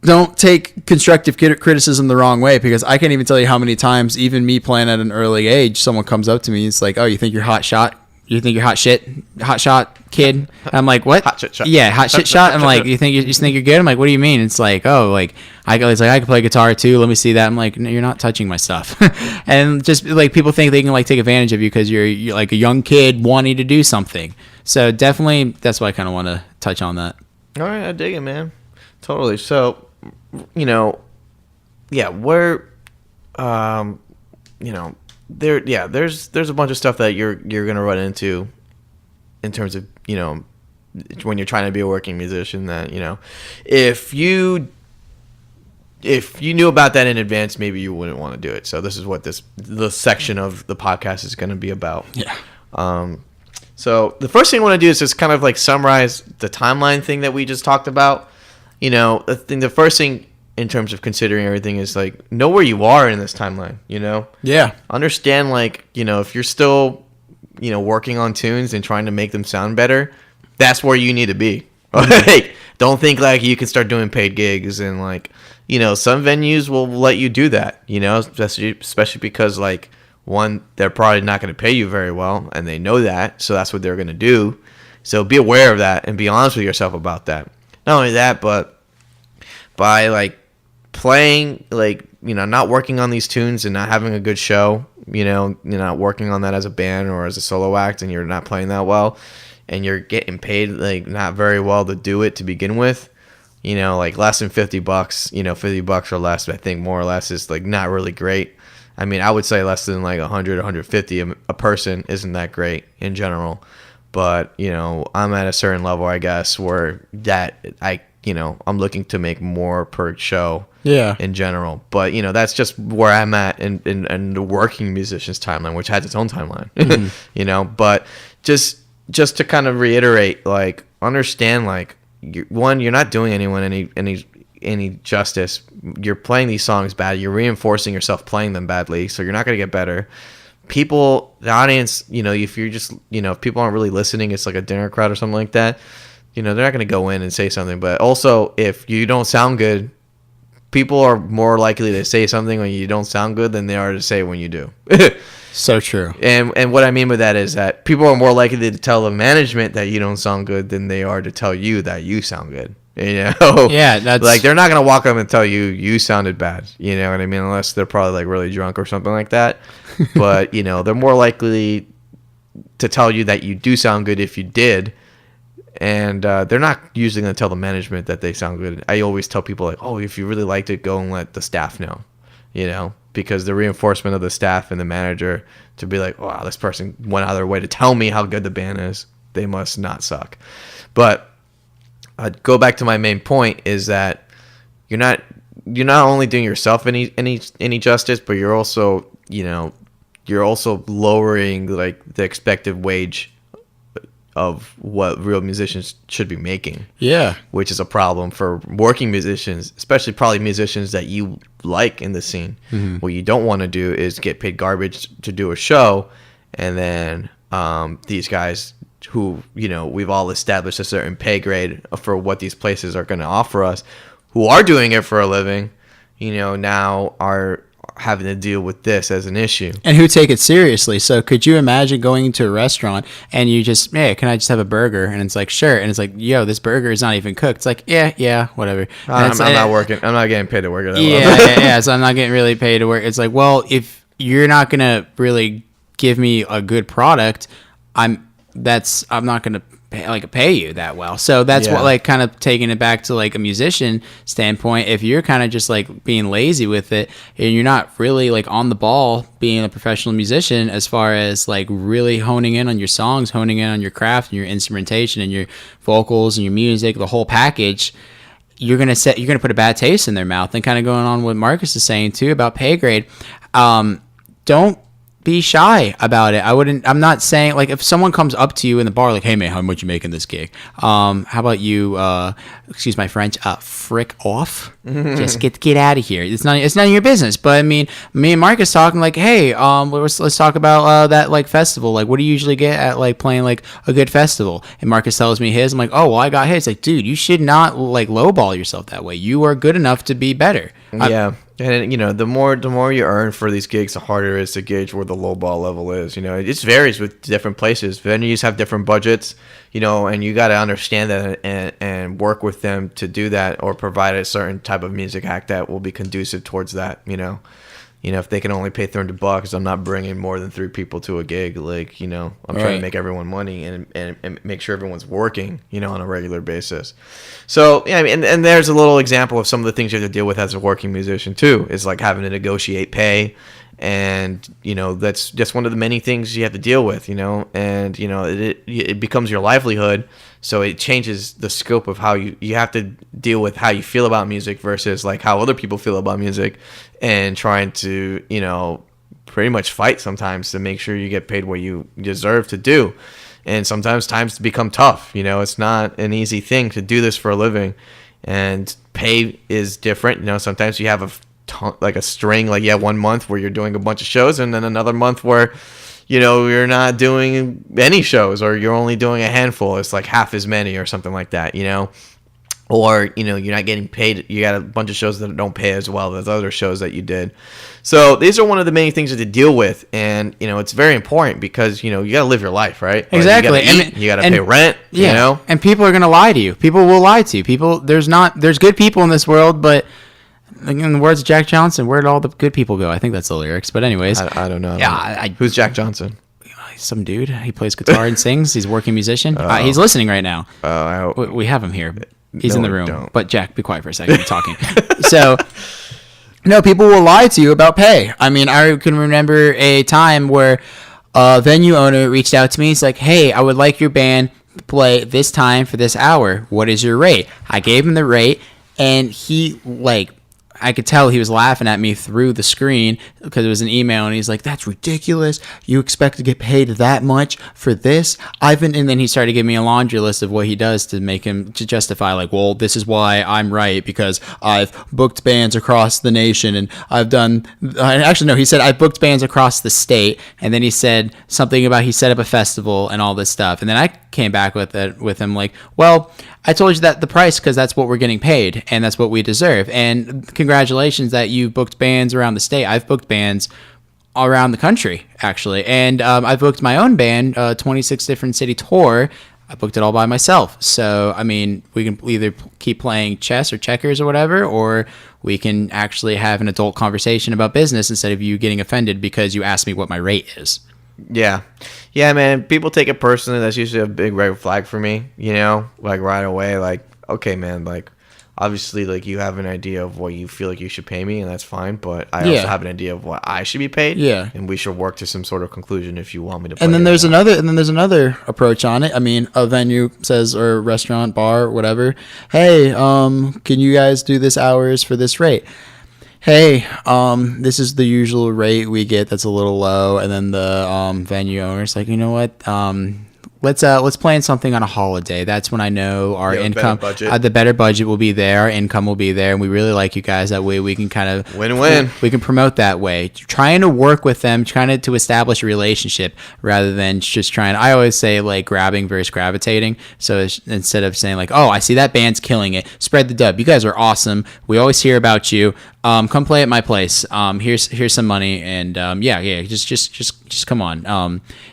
don't take constructive criticism the wrong way, because I can't even tell you how many times, even me playing at an early age, someone comes up to me, it's like, oh, you think you're hot shot? You think you're hot shot kid? And I'm like, what? Hot shit shot. Yeah, hot shit shot. I'm like, you think you're good? I'm like, what do you mean? It's like, oh, like I can play guitar too. Let me see that. I'm like, no, you're not touching my stuff. And just like people think they can like take advantage of you because you're like a young kid wanting to do something. So definitely, that's why I kind of want to touch on that. All right, I dig it, man. Totally. So, you know, yeah, there's a bunch of stuff that you're gonna run into in terms of, you know, when you're trying to be a working musician, that, you know, if you knew about that in advance, maybe you wouldn't want to do it. So this is what the section of the podcast is going to be about. Yeah. So the first thing I want to do is just kind of like summarize the timeline thing that we just talked about. You know, the first thing in terms of considering everything is like, know where you are in this timeline, you know? Yeah. Understand, like, you know, if you're still, you know, working on tunes and trying to make them sound better, that's where you need to be. Like, don't think like you can start doing paid gigs, and like, you know, some venues will let you do that, you know, especially because like, one, they're probably not going to pay you very well, and they know that, so that's what they're going to do. So be aware of that and be honest with yourself about that. Not only that, but by like playing, like, you know, not working on these tunes and not having a good show, you know, you're not working on that as a band or as a solo act, and you're not playing that well, and you're getting paid like not very well to do it to begin with, you know, like less than $50, you know, $50 or less, I think more or less is like not really great. I mean, I would say less than like 100, 150 a person isn't that great in general. But, you know, I'm at a certain level, I guess, where that I'm looking to make more per show. Yeah. In general. But, you know, that's just where I'm at in the working musician's timeline, which has its own timeline. Mm-hmm. You know, but just to kind of reiterate, like, understand, like, you're not doing anyone any justice. You're playing these songs bad. You're reinforcing yourself playing them badly, so you're not going to get better. People, the audience, you know, if you're just, you know, if people aren't really listening, it's like a dinner crowd or something like that, you know, they're not going to go in and say something. But also, if you don't sound good, people are more likely to say something when you don't sound good than they are to say when you do. So true. And what I mean by that is that people are more likely to tell the management that you don't sound good than they are to tell you that you sound good. You know? Yeah, that's like, they're not gonna walk up and tell you sounded bad. You know what I mean? Unless they're probably like really drunk or something like that. But, you know, they're more likely to tell you that you do sound good if you did. And they're not usually gonna tell the management that they sound good. I always tell people, like, oh, if you really liked it, go and let the staff know. You know, because the reinforcement of the staff and the manager to be like, wow, this person went out of their way to tell me how good the band is. They must not suck. But go back to my main point is that you're not you're not only doing yourself any justice, but you're also, you're also lowering like the expected wage of what real musicians should be making. Yeah. Which is a problem for working musicians, especially probably musicians that you like in the scene. What you don't want to do is get paid garbage to do a show, and then these guys who, we've all established a certain pay grade for what these places are going to offer us, who are doing it for a living, now are having to deal with this as an issue. And who take it seriously. So could you imagine going into a restaurant and you just, hey, can I just have a burger? And it's like, sure. And it's like, yo, this burger is not even cooked. It's like, yeah, whatever. I'm not working. I'm not getting paid to work at that yeah. So I'm not getting really paid to work. It's like, well, if you're not going to really give me a good product, I'm not going to pay you that well. So that's what, like, kind of taking it back to like a musician standpoint. If you're kind of just like being lazy with it and you're not really like on the ball being a professional musician as far as like really honing in on your songs, honing in on your craft and your instrumentation and your vocals and your music, the whole package, you're gonna put a bad taste in their mouth. And kind of going on what Marcus is saying too about pay grade, don't be shy about it. I'm not saying, like, if someone comes up to you in the bar like, hey man, how much you making this gig? How about you, excuse my French, frick off. Just get out of here. It's none of your business. But I mean, me and Marcus talking like, hey, let's talk about that like festival. Like, what do you usually get at like playing like a good festival? And Marcus tells me his. I'm like, oh, well, I got his. Like, dude, you should not like lowball yourself that way. You are good enough to be better. Yeah. And the more you earn for these gigs, the harder it is to gauge where the low ball level is. It just varies with different places. Venues have different budgets, and you got to understand that and work with them to do that, or provide a certain type of music act that will be conducive towards that. If they can only pay $300, I'm not bringing more than 3 people to a gig. Like, I'm trying to make everyone money and make sure everyone's working, on a regular basis. So, yeah, I mean, and there's a little example of some of the things you have to deal with as a working musician too, is like having to negotiate pay. And, that's just one of the many things you have to deal with, and, it becomes your livelihood. So it changes the scope of how you have to deal with how you feel about music versus like how other people feel about music, and trying to, pretty much fight sometimes to make sure you get paid what you deserve to do. And sometimes times become tough. It's not an easy thing to do this for a living, and pay is different. Sometimes you have a string, like, 1 month where you're doing a bunch of shows, and then another month where you're not doing any shows, or you're only doing a handful. It's like half as many or something like that, or, you're not getting paid. You got a bunch of shows that don't pay as well as other shows that you did. So these are one of the many things to deal with. And, it's very important because, you got to live your life, right? Exactly. Like, you got to pay rent, And people are going to lie to you. People will lie to you. There's good people in this world, but in the words of Jack Johnson, where did all the good people go? I think that's the lyrics. But anyways. I don't know. Yeah. Who's Jack Johnson? Some dude. He plays guitar and sings. He's a working musician. He's listening right now. We have him here. He's in the room. Don't. But Jack, be quiet for a second. I'm talking. So, no, people will lie to you about pay. I mean, I can remember a time where a venue owner reached out to me. He's like, hey, I would like your band to play this time for this hour. What is your rate? I gave him the rate, and he, I could tell he was laughing at me through the screen because it was an email, and he's like, that's ridiculous. You expect to get paid that much for this? And then he started giving me a laundry list of what he does to justify, like, well, this is why I'm right, because I've booked bands across the nation, and he said I've booked bands across the state, and then he said something about he set up a festival and all this stuff, and then I came back with him like, well, I told you that the price because that's what we're getting paid and that's what we deserve. And congratulations that you booked bands around the state. I've booked bands around the country, actually. And I've booked my own band, 26 different city tour. I booked it all by myself. So, I mean, we can either keep playing chess or checkers or whatever, or we can actually have an adult conversation about business instead of you getting offended because you asked me what my rate is. Yeah, man. People take it personally. That's usually a big red flag for me. Like right away. Like, okay, man. Like, obviously, like, you have an idea of what you feel like you should pay me, and that's fine. But I Yeah. also have an idea of what I should be paid. Yeah. And we should work to some sort of conclusion if you want me to. Play And then it or there's not. another approach on it. I mean, a venue says, or restaurant, bar, whatever, hey, can you guys do this hours for this rate? Hey, this is the usual rate we get. That's a little low. And then the venue owner's like, you know what? Let's plan something on a holiday. That's when I know our Yeah, income, better budget. the better budget will be there. Our income will be there, and we really like you guys. That way, we can kind of Win-win. We can promote that way. Trying to work with them, trying to establish a relationship rather than just trying. I always say like grabbing versus gravitating. So instead of saying like, oh, I see that band's killing it, spread the dub. You guys are awesome. We always hear about you. Come play at my place. Here's some money, and just come on.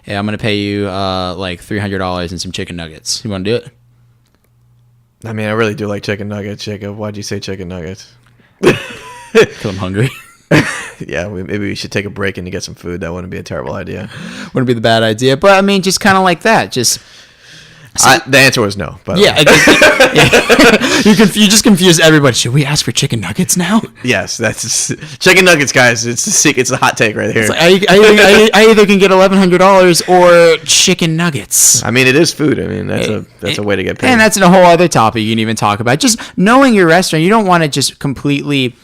Yeah, I'm gonna pay you like $300 and some chicken nuggets. You want to do it? I mean, I really do like chicken nuggets, Jacob. Why'd you say chicken nuggets? Because I'm hungry. Yeah, maybe we should take a break and get some food. That wouldn't be a terrible idea. Wouldn't be the bad idea, but I mean, just kind of like that. Just The answer was no. But yeah. You just confused everybody. Should we ask for chicken nuggets now? Yes, that's chicken nuggets, guys. It's a hot take right here. It's like, I either can get $1,100 or chicken nuggets. I mean, it is food. I mean, that's a way to get paid. And that's a whole other topic you can even talk about. Just knowing your restaurant, you don't want to just completely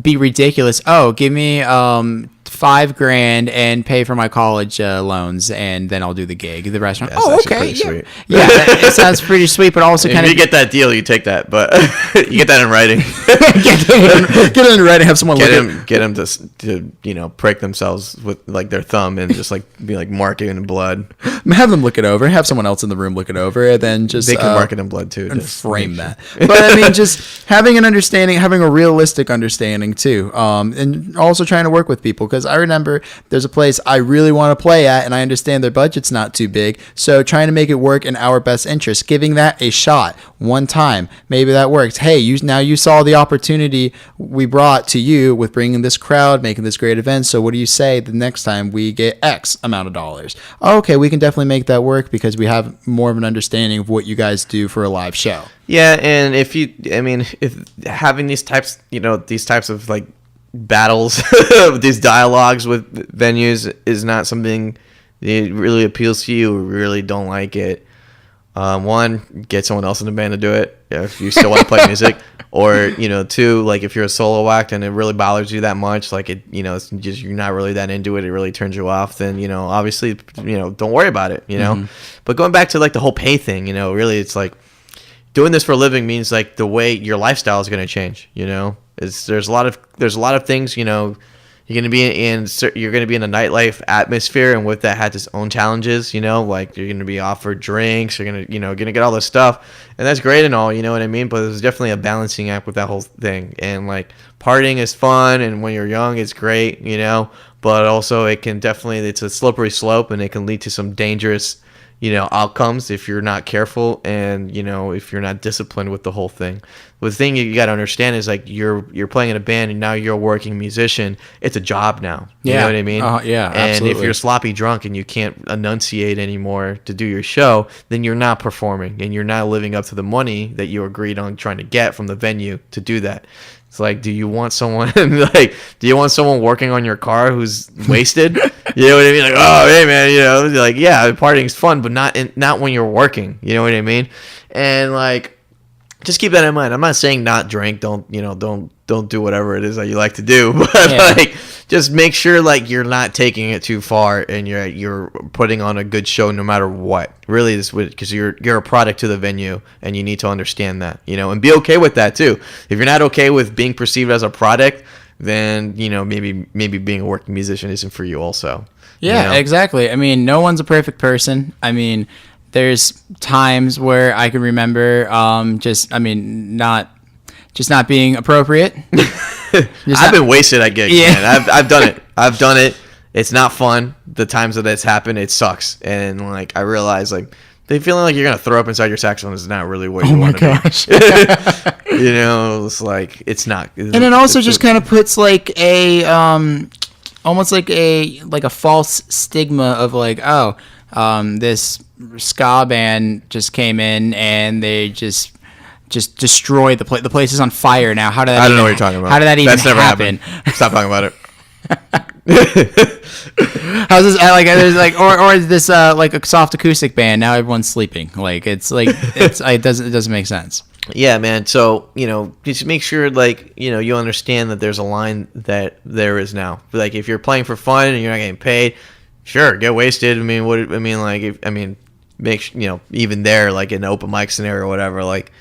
be ridiculous. Oh, give me $5,000 and pay for my college loans, and then I'll do the gig, the restaurant. That's Oh, actually okay, pretty sweet. yeah. It sounds pretty sweet, but also If kind of you get that deal, you take that, but you get that in writing. get it in writing. Have someone look at. Get them to prick themselves with like their thumb and just like be like marking in blood. Have them look it over. Have someone else in the room look it over, and then just They can mark it in blood too. and just frame make that. But I mean, just having an understanding, having a realistic understanding too, and also trying to work with people. Because I remember there's a place I really want to play at, and I understand their budget's not too big, so trying to make it work in our best interest, giving that a shot one time, maybe that works. Hey, you saw the opportunity we brought to you with bringing this crowd, making this great event. So what do you say the next time we get X amount of dollars? Okay, we can definitely make that work because we have more of an understanding of what you guys do for a live show. Yeah, and if having these types of like battles, these dialogues with venues is not something that really appeals to you, or really don't like it, one, get someone else in the band to do it if you still want to play music, or two, like if you're a solo act and it really bothers you that much, like it's just you're not really that into it, it really turns you off, then obviously don't worry about it, Mm-hmm. But going back to like the whole pay thing, really it's like doing this for a living means like the way your lifestyle is going to change. There's a lot of things. You're going to be in a nightlife atmosphere, and with that has its own challenges. Like you're going to be offered drinks. You're going to get all this stuff, and that's great and all. You know what I mean? But there's definitely a balancing act with that whole thing. And like partying is fun, and when you're young, it's great. But also it's a slippery slope, and it can lead to some dangerous outcomes if you're not careful, and if you're not disciplined with the whole thing. The thing you got to understand is like you're playing in a band, and now you're a working musician. It's a job now. You know what I mean? Yeah, And absolutely. if you're sloppy drunk and you can't enunciate anymore to do your show, then you're not performing, and you're not living up to the money that you agreed on trying to get from the venue to do that. It's like, do you want someone working on your car who's wasted? You know what I mean? Like, oh, hey man, like, yeah, partying's fun, but not when you're working. You know what I mean? And like, just keep that in mind. I'm not saying not drink, don't do whatever it is that you like to do, but like, just make sure like you're not taking it too far, and you're putting on a good show no matter what. Really, because you're a product to the venue, and you need to understand that, and be okay with that too. If you're not okay with being perceived as a product, then maybe being a working musician isn't for you also. Yeah, exactly. I mean, no one's a perfect person. I mean, there's times where I can remember not being appropriate. I've been wasted at gigs, man. I've done it. It's not fun. The times that it's happened, it sucks. And like I realize like the feeling like you're gonna throw up inside your saxophone is not really what you want to gosh. be. It's like it's not. And it also just kind of puts like a almost like a false stigma of like, this ska band just came in and they just just destroy the place. The place is on fire now. How did that? I don't know what you're talking about. How did that even That's never happen? happened. Stop talking about it. How's this like? There's like, or is this like a soft acoustic band? Now everyone's sleeping. Like it's it doesn't make sense. Yeah, man. So, just make sure, like, you understand that there's a line that there is now. Like, if you're playing for fun and you're not getting paid, sure, get wasted. Make even there, like in an open mic scenario or whatever, like,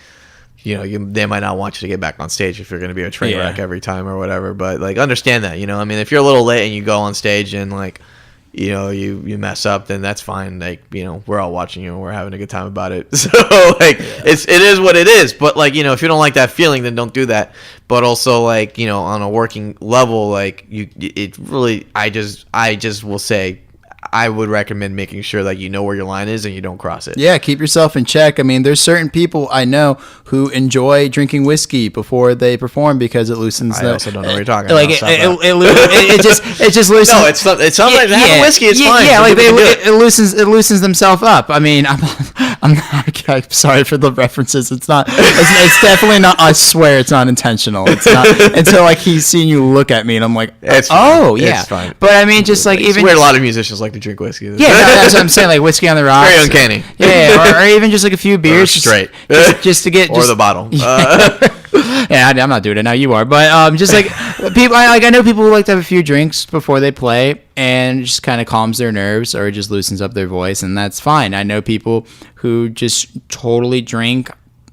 they might not want you to get back on stage if you're going to be a train wreck every time or whatever. But, like, understand that, if you're a little late and you go on stage and, like, you mess up, then that's fine. Like, we're all watching you and we're having a good time about it. So, like, it is what it is. But, like, if you don't like that feeling, then don't do that. But also, like, on a working level, like, I just will say, I would recommend making sure that you know where your line is and you don't cross it. Yeah, keep yourself in check. I mean, there's certain people I know who enjoy drinking whiskey before they perform because it loosens them. I also don't know what you're talking like about. It just loosens. No, it's something. Having whiskey, it's fine. Yeah, like it loosens themselves up. I mean, I'm sorry for the references. It's not. It's definitely not. I swear, it's not intentional. It's not until like he's seen you look at me and I'm like, it's oh fine. yeah. It's fine. But I mean, just like it's even weird. A lot of musicians like to drink whiskey. Yeah, that's what I'm saying. Like whiskey on the rocks. Very uncanny. Yeah, or even just like a few beers, straight, just to get or the bottle. Yeah, I'm not doing it now. You are, but just like people, I know people who like to have a few drinks before they play, and it just kind of calms their nerves or just loosens up their voice, and that's fine. I know people who just totally drink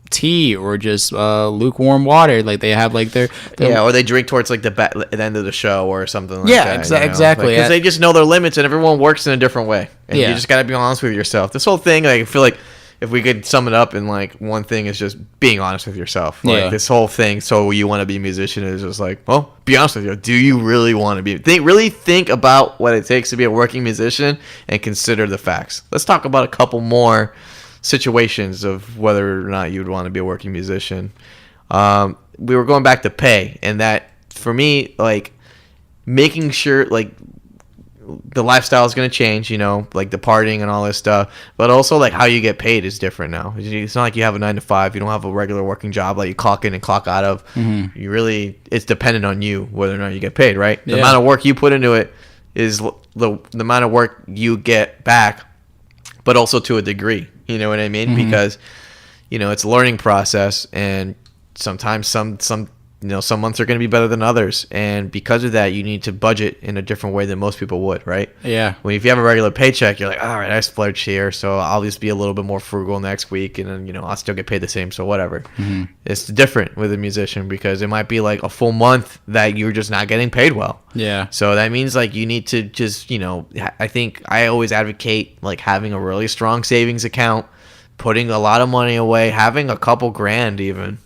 tea or just lukewarm water, like they have like their or they drink towards like the end of the show or something like that. Exactly, because they just know their limits and everyone works in a different way, and you just got to be honest with yourself. This whole thing, like, I feel like if we could sum it up in like one thing, is just being honest with yourself. Like this whole thing, so you want to be a musician, is just like, well, be honest with you. Do you really want to be? Really think about what it takes to be a working musician and consider the facts. Let's talk about a couple more situations of whether or not you'd want to be a working musician. We were going back to pay, and that for me, like, making sure like the lifestyle is going to change, like the partying and all this stuff, but also like how you get paid is different now. It's not like you have a 9 to 5. You don't have a regular working job like you clock in and clock out of. You really, it's dependent on you whether or not you get paid, right? The amount of work you put into it is the amount of work you get back, but also to a degree. You know what I mean? Because, it's a learning process, and sometimes some months are going to be better than others. And because of that, you need to budget in a different way than most people would, right? Yeah. If you have a regular paycheck, you're like, all right, I splurged here, so I'll just be a little bit more frugal next week, and then, I'll still get paid the same, so whatever. It's different with a musician because it might be like a full month that you're just not getting paid well. Yeah. So that means like you need to just, I think I always advocate like having a really strong savings account, putting a lot of money away, having a couple grand even,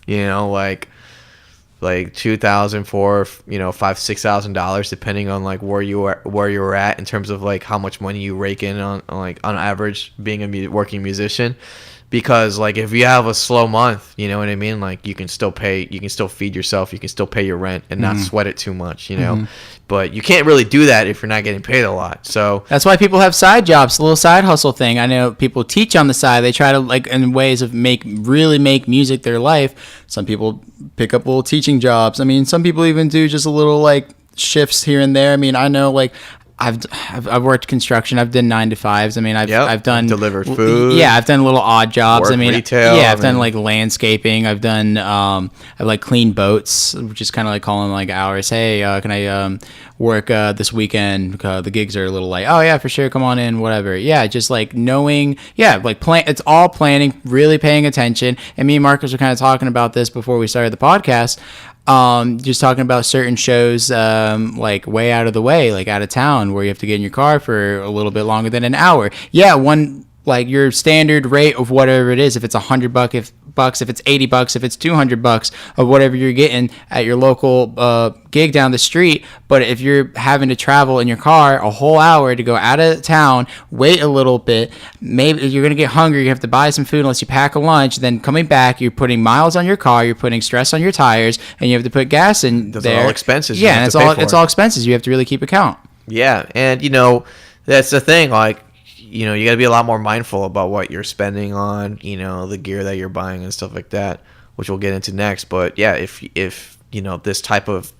like $2,000, $5,000-$6,000 depending on like where you were at in terms of like how much money you rake in on average being a working musician. Because like if you have a slow month, you know what I mean, like you can still feed yourself, you can still pay your rent and not sweat it too much, but you can't really do that if you're not getting paid a lot. So that's why people have side jobs, a little side hustle thing. I know people teach on the side. They try to like in ways of make music their life. Some people pick up little teaching jobs. I mean, some people even do just a little like shifts here and there. I mean, I know like I've worked construction. I've done 9 to 5s. I mean, I've done delivered food. Yeah, I've done little odd jobs. Retail. Yeah, I've done like landscaping. I've done I've like cleaned boats, which is kind of like calling like hours. Hey, can I work this weekend? The gigs are a little light. Oh yeah, for sure. Come on in. Whatever. Yeah, just like knowing. Yeah, like plan. It's all planning. Really paying attention. And me and Marcus were kind of talking about this before we started the podcast. Just talking about certain shows, like way out of the way, like out of town, where you have to get in your car for a little bit longer than an hour. Yeah, like your standard rate of whatever it is, if it's $100, if it's $80, if it's $200 of whatever you're getting at your local gig down the street. But if you're having to travel in your car a whole hour to go out of town, wait a little bit, maybe you're gonna get hungry, you have to buy some food unless you pack a lunch. Then coming back, you're putting miles on your car, you're pputting stress on your tires, and you have to put gas in there. That's all expenses. Yeah, and it's all expenses. You have to really keep account. Yeah, and that's the thing. Like, you got to be a lot more mindful about what you're spending on, the gear that you're buying and stuff like that. which we'll get into next. But yeah, if this type of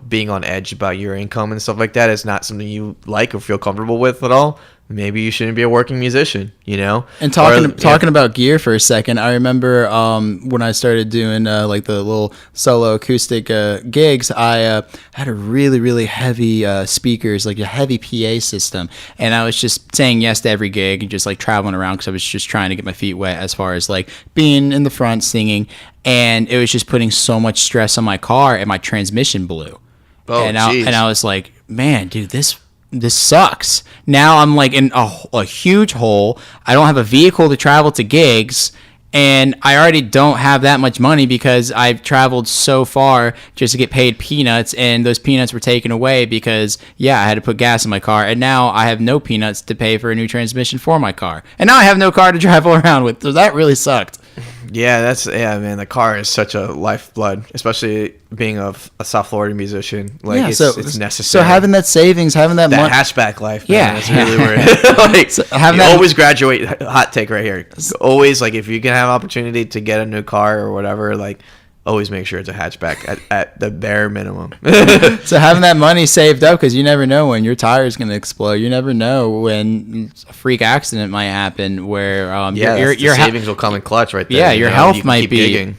being on edge about your income and stuff like that is not something you like or feel comfortable with at all, maybe you shouldn't be a working musician, And talking about gear for a second, I remember when I started doing like the little solo acoustic gigs, I had a really, really heavy speakers, like a heavy PA system. And I was just saying yes to every gig and just like traveling around because I was just trying to get my feet wet as far as like being in the front singing. And it was just putting so much stress on my car, and my transmission blew. Oh, and I was like, man, dude, this sucks. Now I'm like in a huge hole. I don't have a vehicle to travel to gigs, and I already don't have that much money because I've traveled so far just to get paid peanuts, and those peanuts were taken away because, I had to put gas in my car, and now I have no peanuts to pay for a new transmission for my car. And now I have no car to travel around with, so that really sucked. Yeah, man. The car is such a lifeblood, especially being a South Florida musician. Like, it's necessary. So having that savings, having that money, hatchback life, man, that's really where always graduate. Hot take right here. Always, like, if you can have opportunity to get a new car or whatever, like, always make sure it's a hatchback at the bare minimum. So having that money saved up, because you never know when your tire is going to explode. You never know when a freak accident might happen where your savings will come in clutch right there. Yeah, your health might be gigging.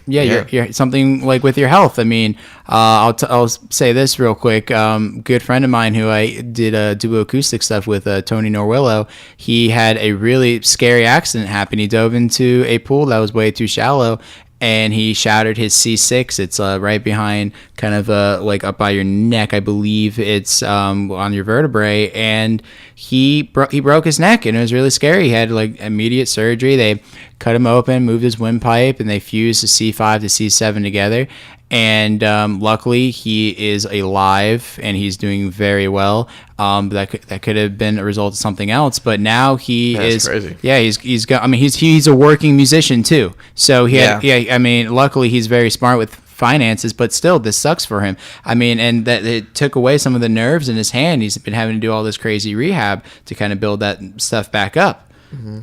You're something like with your health. I mean, I'll say this real quick. Good friend of mine who I did duo acoustic stuff with, Tony Norwillow. He had a really scary accident happen. He dove into a pool that was way too shallow, and he shattered his C6. It's right behind, kind of like up by your neck, I believe. It's on your vertebrae, and he broke his neck, and it was really scary. He had like immediate surgery. They cut him open, moved his windpipe, and they fused the C5 to C7 together. And luckily, he is alive, and he's doing very well. That could have been a result of something else, but now That's crazy. Yeah, he's got. I mean, he's a working musician too. So I mean, luckily he's very smart with finances, but still, this sucks for him. I mean, and that it took away some of the nerves in his hand. He's been having to do all this crazy rehab to kind of build that stuff back up. Mm-hmm.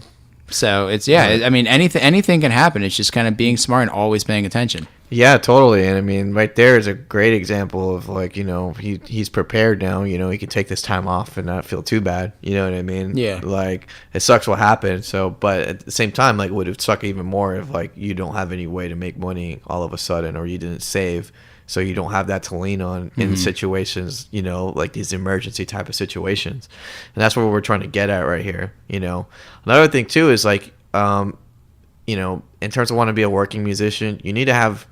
So it's I mean, anything can happen. It's just kind of being smart and always paying attention. Yeah, totally. And I mean, right there is a great example of like, he's prepared now, he can take this time off and not feel too bad. You know what I mean? Yeah. Like, it sucks what happened. So, but at the same time, like, would it suck even more if like you don't have any way to make money all of a sudden, or you didn't save, so you don't have that to lean on in situations, like these emergency type of situations. And that's what we're trying to get at right here. Another thing too is like, in terms of wanting to be a working musician, you need to have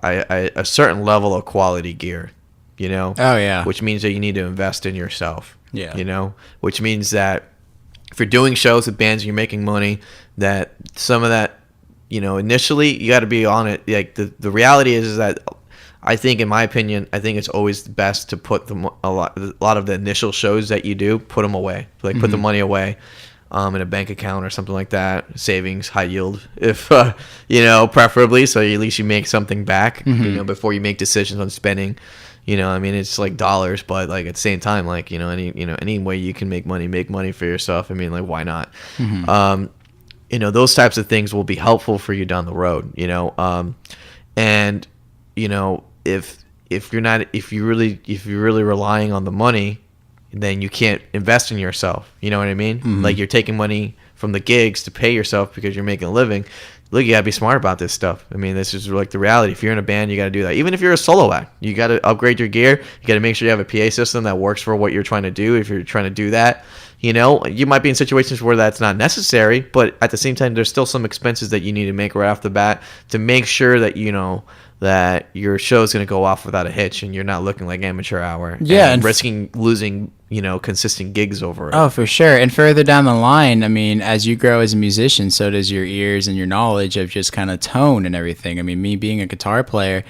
a certain level of quality gear, Oh yeah. which means that you need to invest in yourself. Yeah. Which means that if you're doing shows with bands and you're making money, that some of that, initially you got to be on it. Like the reality is that I think, in my opinion, it's always best to put a lot of the initial shows that you do, put them away, like put the money away. In a bank account or something like that, savings, high yield, if preferably, so at least you make something back, before you make decisions on spending. I mean, it's like dollars, but like at the same time, like any way you can make money for yourself. I mean, like, why not? Those types of things will be helpful for you down the road. And if you're really relying on the money, then you can't invest in yourself. You know what I mean? Mm-hmm. Like, you're taking money from the gigs to pay yourself because you're making a living. Look, you gotta be smart about this stuff. I mean, this is like the reality. If you're in a band, you gotta do that. Even if you're a solo act, you gotta upgrade your gear. You gotta make sure you have a PA system that works for what you're trying to do. If you're trying to do that, you might be in situations where that's not necessary, but at the same time, there's still some expenses that you need to make right off the bat to make sure that that your show is going to go off without a hitch, and you're not looking like amateur hour. Yeah, and risking losing, consistent gigs over it. Oh, for sure. And further down the line, I mean, as you grow as a musician, so does your ears and your knowledge of just kind of tone and everything. I mean, me being a guitar player,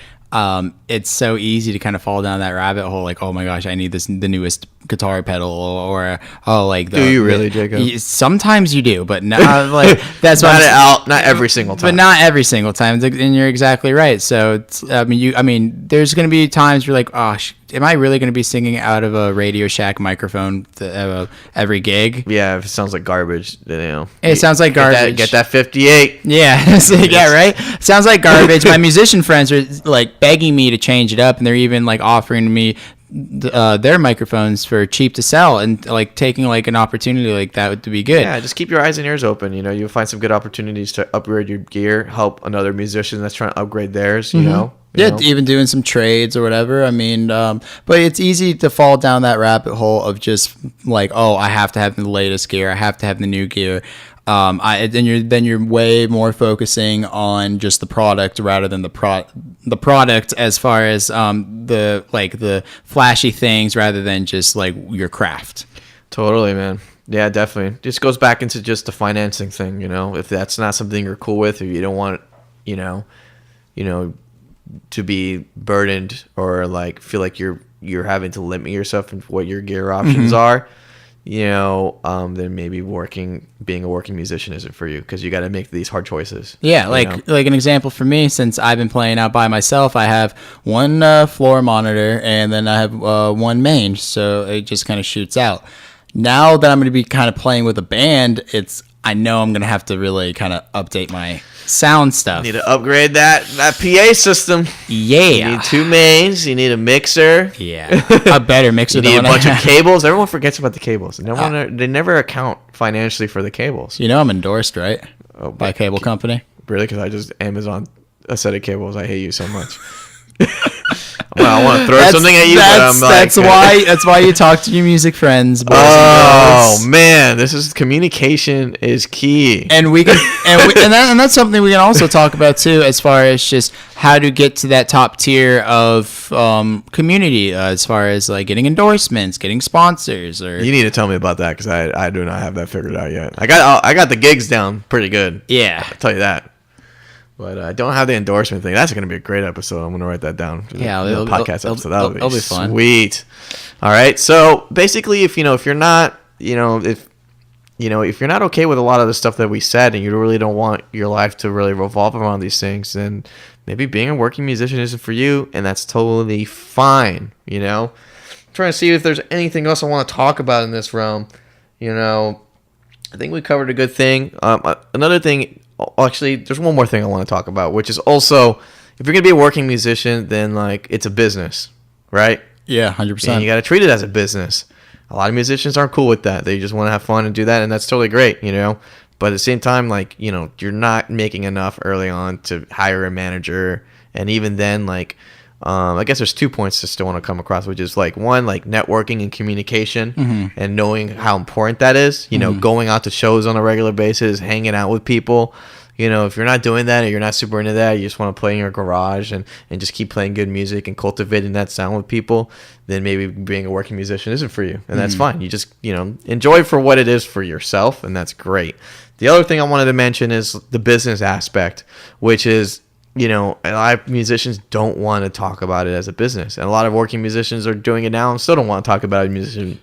it's so easy to kind of fall down that rabbit hole. Like, oh my gosh, I need the newest guitar pedal, or do you really, Jacob? Sometimes you do, but not like that's not every single time. But not every single time, and you're exactly right. So there's going to be times you're like, oh, am I really going to be singing out of a Radio Shack microphone every gig? Yeah, if it sounds like garbage, then, you know. It sounds like garbage. Get that 58. Yeah, so, yeah, right. Sounds like garbage. My musician friends are like begging me to change it up, and they're even like offering me their microphones for cheap to sell, and like taking like an opportunity like that would be good. Yeah, just keep your eyes and ears open. You know, you'll find some good opportunities to upgrade your gear, help another musician that's trying to upgrade theirs. You know. Even doing some trades or whatever. I mean, but it's easy to fall down that rabbit hole of just like, oh, I have to have the latest gear. I have to have the new gear. Then you're way more focusing on just the product rather than the product as far as the flashy things rather than just like your craft. Totally, man. Yeah, definitely. Just goes back into just the financing thing. You know, if that's not something you're cool with, or you don't want, you know, to be burdened or like feel like you're having to limit yourself in what your gear options are, you know, then maybe being a working musician isn't for you, because you got to make these hard choices. Yeah, like an example for me, since I've been playing out by myself, I have one floor monitor and then I have one main, so it just kind of shoots out. Now that I'm going to be kind of playing with a band, I know I'm going to have to really kind of update my sound stuff. You need to upgrade that PA system. Yeah. You need 2 mains. You need a mixer. Yeah. A better mixer. You need a bunch of cables. Everyone forgets about the cables. They never account financially for the cables. You know I'm endorsed, right? By a cable company. Really? Because I just Amazon a set of cables. I hate you so much. Well, I want to throw something at you, but I'm like... That's why you talk to your music friends, boys and girls. Man, communication is key. And we can, and that's something we can also talk about too, as far as just how to get to that top tier of community, as far as like getting endorsements, getting sponsors. Or you need to tell me about that, because I do not have that figured out yet. I got the gigs down pretty good. Yeah, I'll tell you that. But I don't have the endorsement thing. That's going to be a great episode. I'm going to write that down. Yeah, podcast episode. That'll be fun. Sweet. All right. So basically, if you're not okay with a lot of the stuff that we said, and you really don't want your life to really revolve around these things, then maybe being a working musician isn't for you, and that's totally fine. You know, I'm trying to see if there's anything else I want to talk about in this realm. You know, I think we covered a good thing. Another thing. Actually, there's one more thing I want to talk about, which is also, if you're going to be a working musician, then like it's a business, right? Yeah, 100%. And you got to treat it as a business. A lot of musicians aren't cool with that. They just want to have fun and do that, and that's totally great, you know? But at the same time, like, you know, you're not making enough early on to hire a manager. And even then, like, I guess there's 2 points I still want to come across, which is like, one, like networking and communication, and knowing how important that is, you know, going out to shows on a regular basis, hanging out with people. You know, if you're not doing that, or you're not super into that, you just want to play in your garage and just keep playing good music and cultivating that sound with people, then maybe being a working musician isn't for you. And that's fine. You just, you know, enjoy it for what it is for yourself, and that's great. The other thing I wanted to mention is the business aspect, which is, you know, a lot of musicians don't want to talk about it as a business, and a lot of working musicians are doing it now and still don't want to talk about it.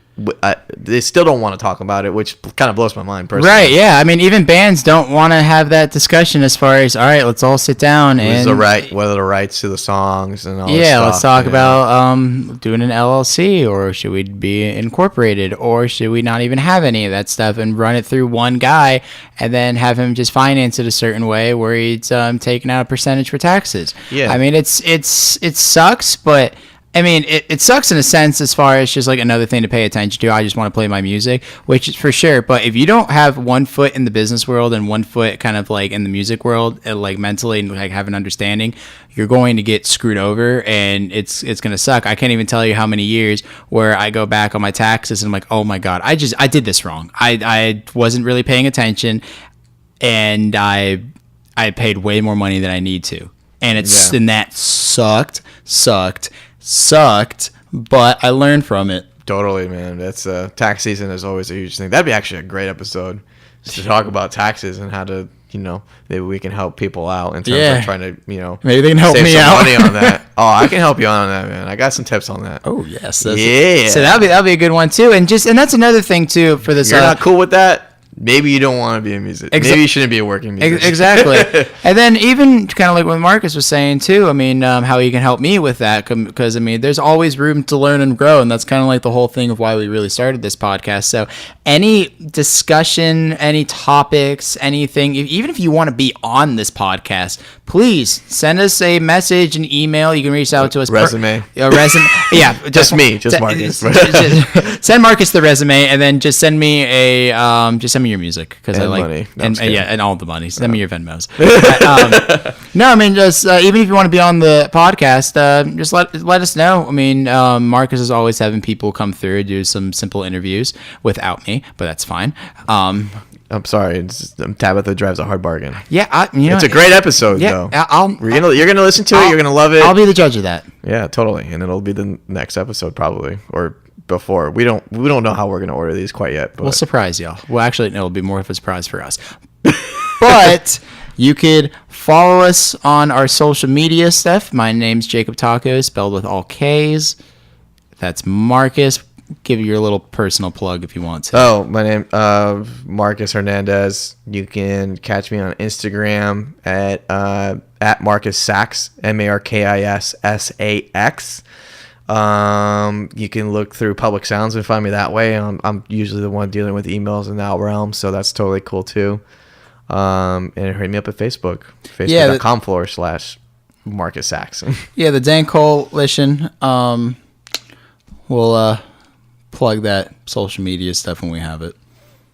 They still don't want to talk about it, which kind of blows my mind personally. Right? Yeah. I mean, even bands don't want to have that discussion as far as, all right, let's all sit down and what are the rights to the songs and all. Yeah, this stuff, let's talk about doing an LLC, or should we be incorporated, or should we not even have any of that stuff and run it through one guy and then have him just finance it a certain way where he's taking out a percentage for taxes. Yeah. I mean, it sucks, but I mean, it sucks in a sense as far as just like another thing to pay attention to. I just want to play my music, which is for sure. But if you don't have one foot in the business world and one foot kind of like in the music world, like mentally and like have an understanding, you're going to get screwed over, and it's going to suck. I can't even tell you how many years where I go back on my taxes and I'm like, oh my God, I did this wrong. I wasn't really paying attention, and I paid way more money than I need to. And and that sucked, but I learned from it. Totally, man. That's tax season is always a huge thing. That'd be actually a great episode, just to talk about taxes and how to, you know, maybe we can help people out in terms of trying to, you know, maybe they can help me out. Money on that. Oh, I can help you out on that, man. I got some tips on that. Oh yes, so that'll be a good one too. And that's another thing too for this. You're not cool with that? maybe you don't want to be a musician. Maybe you shouldn't be a working musician. Exactly. And then even kind of like what Marcus was saying too, I mean, how he can help me with that, because I mean, there's always room to learn and grow, and that's kind of like the whole thing of why we really started this podcast. So any discussion, any topics, anything, even if you want to be on this podcast, please send us a message, an email. You can reach out to us. Resume. A resume. Yeah. Just me. Just Marcus. Send Marcus the resume, and then just send me just send me your music, because I like money. No, and all the money. Send me your Venmos. No, I mean, just even if you want to be on the podcast, just let us know. I mean, Marcus is always having people come through, do some simple interviews without me, but that's fine. I'm sorry. Tabitha drives a hard bargain. Yeah, it's a great episode, though. You're gonna listen to it. You're gonna love it. I'll be the judge of that. Yeah, totally. And it'll be the next episode probably, or before. We don't know how we're gonna order these quite yet. But. We'll surprise y'all. Well, actually, no, it'll be more of a surprise for us. But you could follow us on our social media stuff. My name's Jacob Taco, spelled with all K's. That's Marcus. Give your little personal plug if you want to. Oh, my name Marcus Hernandez. You can catch me on Instagram at Marcus Sax, MarkisSax. You can look through Public Sounds and find me that way. I'm usually the one dealing with emails in that realm, so that's totally cool too. And hit me up at Facebook, facebook.com/Marcus Sax. Yeah, the Dank Coalition. We'll plug that social media stuff when we have it.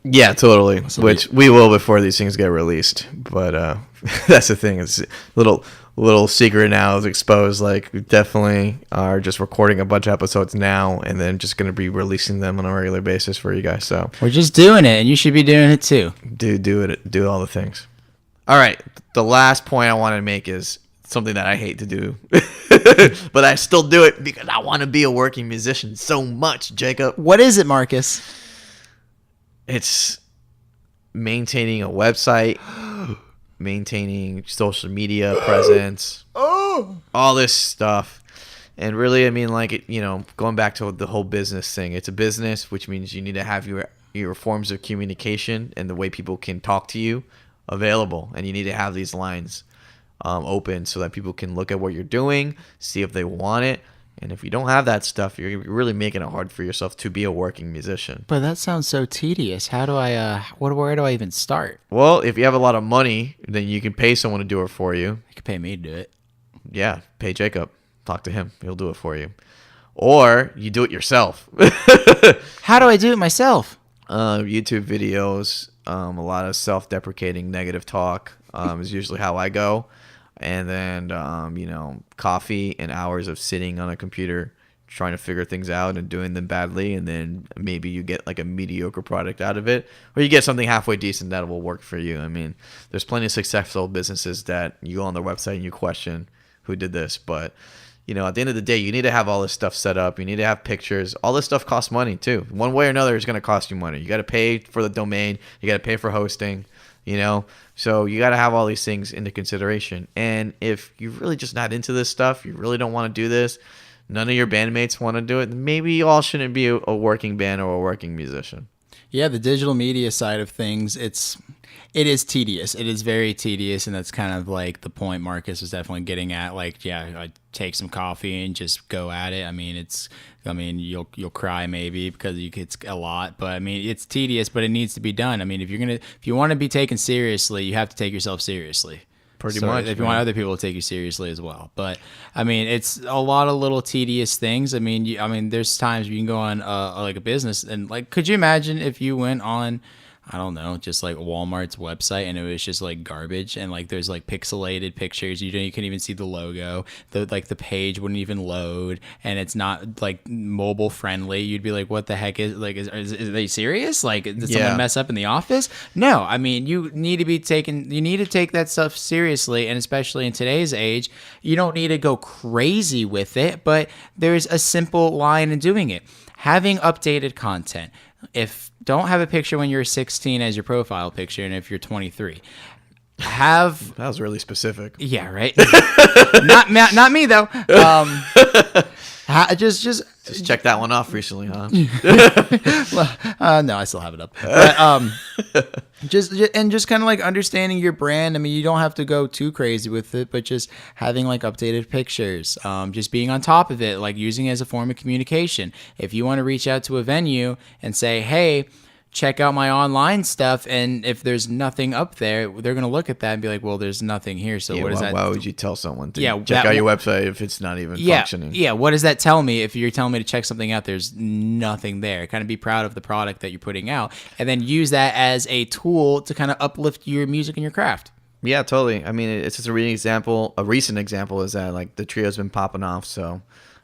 Yeah, totally. Which we will before these things get released. But that's the thing. It's little secret now is exposed. Like, we definitely are just recording a bunch of episodes now, and then just going to be releasing them on a regular basis for you guys. So we're just doing it, and you should be doing it too. Do it. Do all the things. All right. The last point I want to make is something that I hate to do, but I still do it because I want to be a working musician so much, Jacob. What is it, Marcus? It's maintaining a website, maintaining social media presence, all this stuff. And really, I mean, like, going back to the whole business thing, it's a business, which means you need to have your forms of communication and the way people can talk to you available. And you need to have these lines open so that people can look at what you're doing, see if they want it. And if you don't have that stuff, you're really making it hard for yourself to be a working musician. But that sounds so tedious. How do I, where do I even start? Well, if you have a lot of money, then you can pay someone to do it for you. You can pay me to do it. Yeah, pay Jacob. Talk to him. He'll do it for you. Or you do it yourself. How do I do it myself? YouTube videos, a lot of self-deprecating negative talk is usually how I go. And then, coffee and hours of sitting on a computer trying to figure things out and doing them badly. And then maybe you get like a mediocre product out of it, or you get something halfway decent that will work for you. I mean, there's plenty of successful businesses that you go on their website and you question who did this. But, at the end of the day, you need to have all this stuff set up. You need to have pictures. All this stuff costs money too. One way or another, it's going to cost you money. You got to pay for the domain. You got to pay for hosting. So you got to have all these things into consideration. And if you're really just not into this stuff, you really don't want to do this, none of your bandmates want to do it, maybe you all shouldn't be a working band or a working musician. Yeah, the digital media side of things, it is tedious. It is very tedious, and that's kind of like the point Marcus was definitely getting at. Like, yeah, I take some coffee and just go at it. I mean, you'll cry maybe because it's a lot, but I mean, it's tedious, but it needs to be done. I mean, if you want to be taken seriously, you have to take yourself seriously. Pretty much. If you want other people to take you seriously as well. But I mean, it's a lot of little tedious things. I mean, there's times you can go on like a business and like, could you imagine if you went on, I don't know, just like Walmart's website and it was just like garbage and like there's like pixelated pictures. You couldn't even see the logo. The page wouldn't even load and it's not like mobile friendly. You'd be like, what the heck is like? Is they serious? Like, did someone mess up in the office? No, I mean, you need to take that stuff seriously, and especially in today's age, you don't need to go crazy with it. But there's a simple line in doing it: having updated content. Don't have a picture when you're 16 as your profile picture, and if you're 23, have That was really specific. yeah, right. Not me though. Just check that one off recently, huh? no, I still have it up. But just kind of like understanding your brand. I mean, you don't have to go too crazy with it, but just having like updated pictures, just being on top of it, like using it as a form of communication. If you want to reach out to a venue and say, hey, check out my online stuff, and if there's nothing up there, they're going to look at that and be like, well, there's nothing here, so what is that? Why would you tell someone to check that out your website if it's not even functioning? Yeah, what does that tell me? If you're telling me to check something out, there's nothing there. Kind of be proud of the product that you're putting out, and then use that as a tool to kind of uplift your music and your craft. Yeah, totally. I mean, it's just a recent example is that like the trio's been popping off, so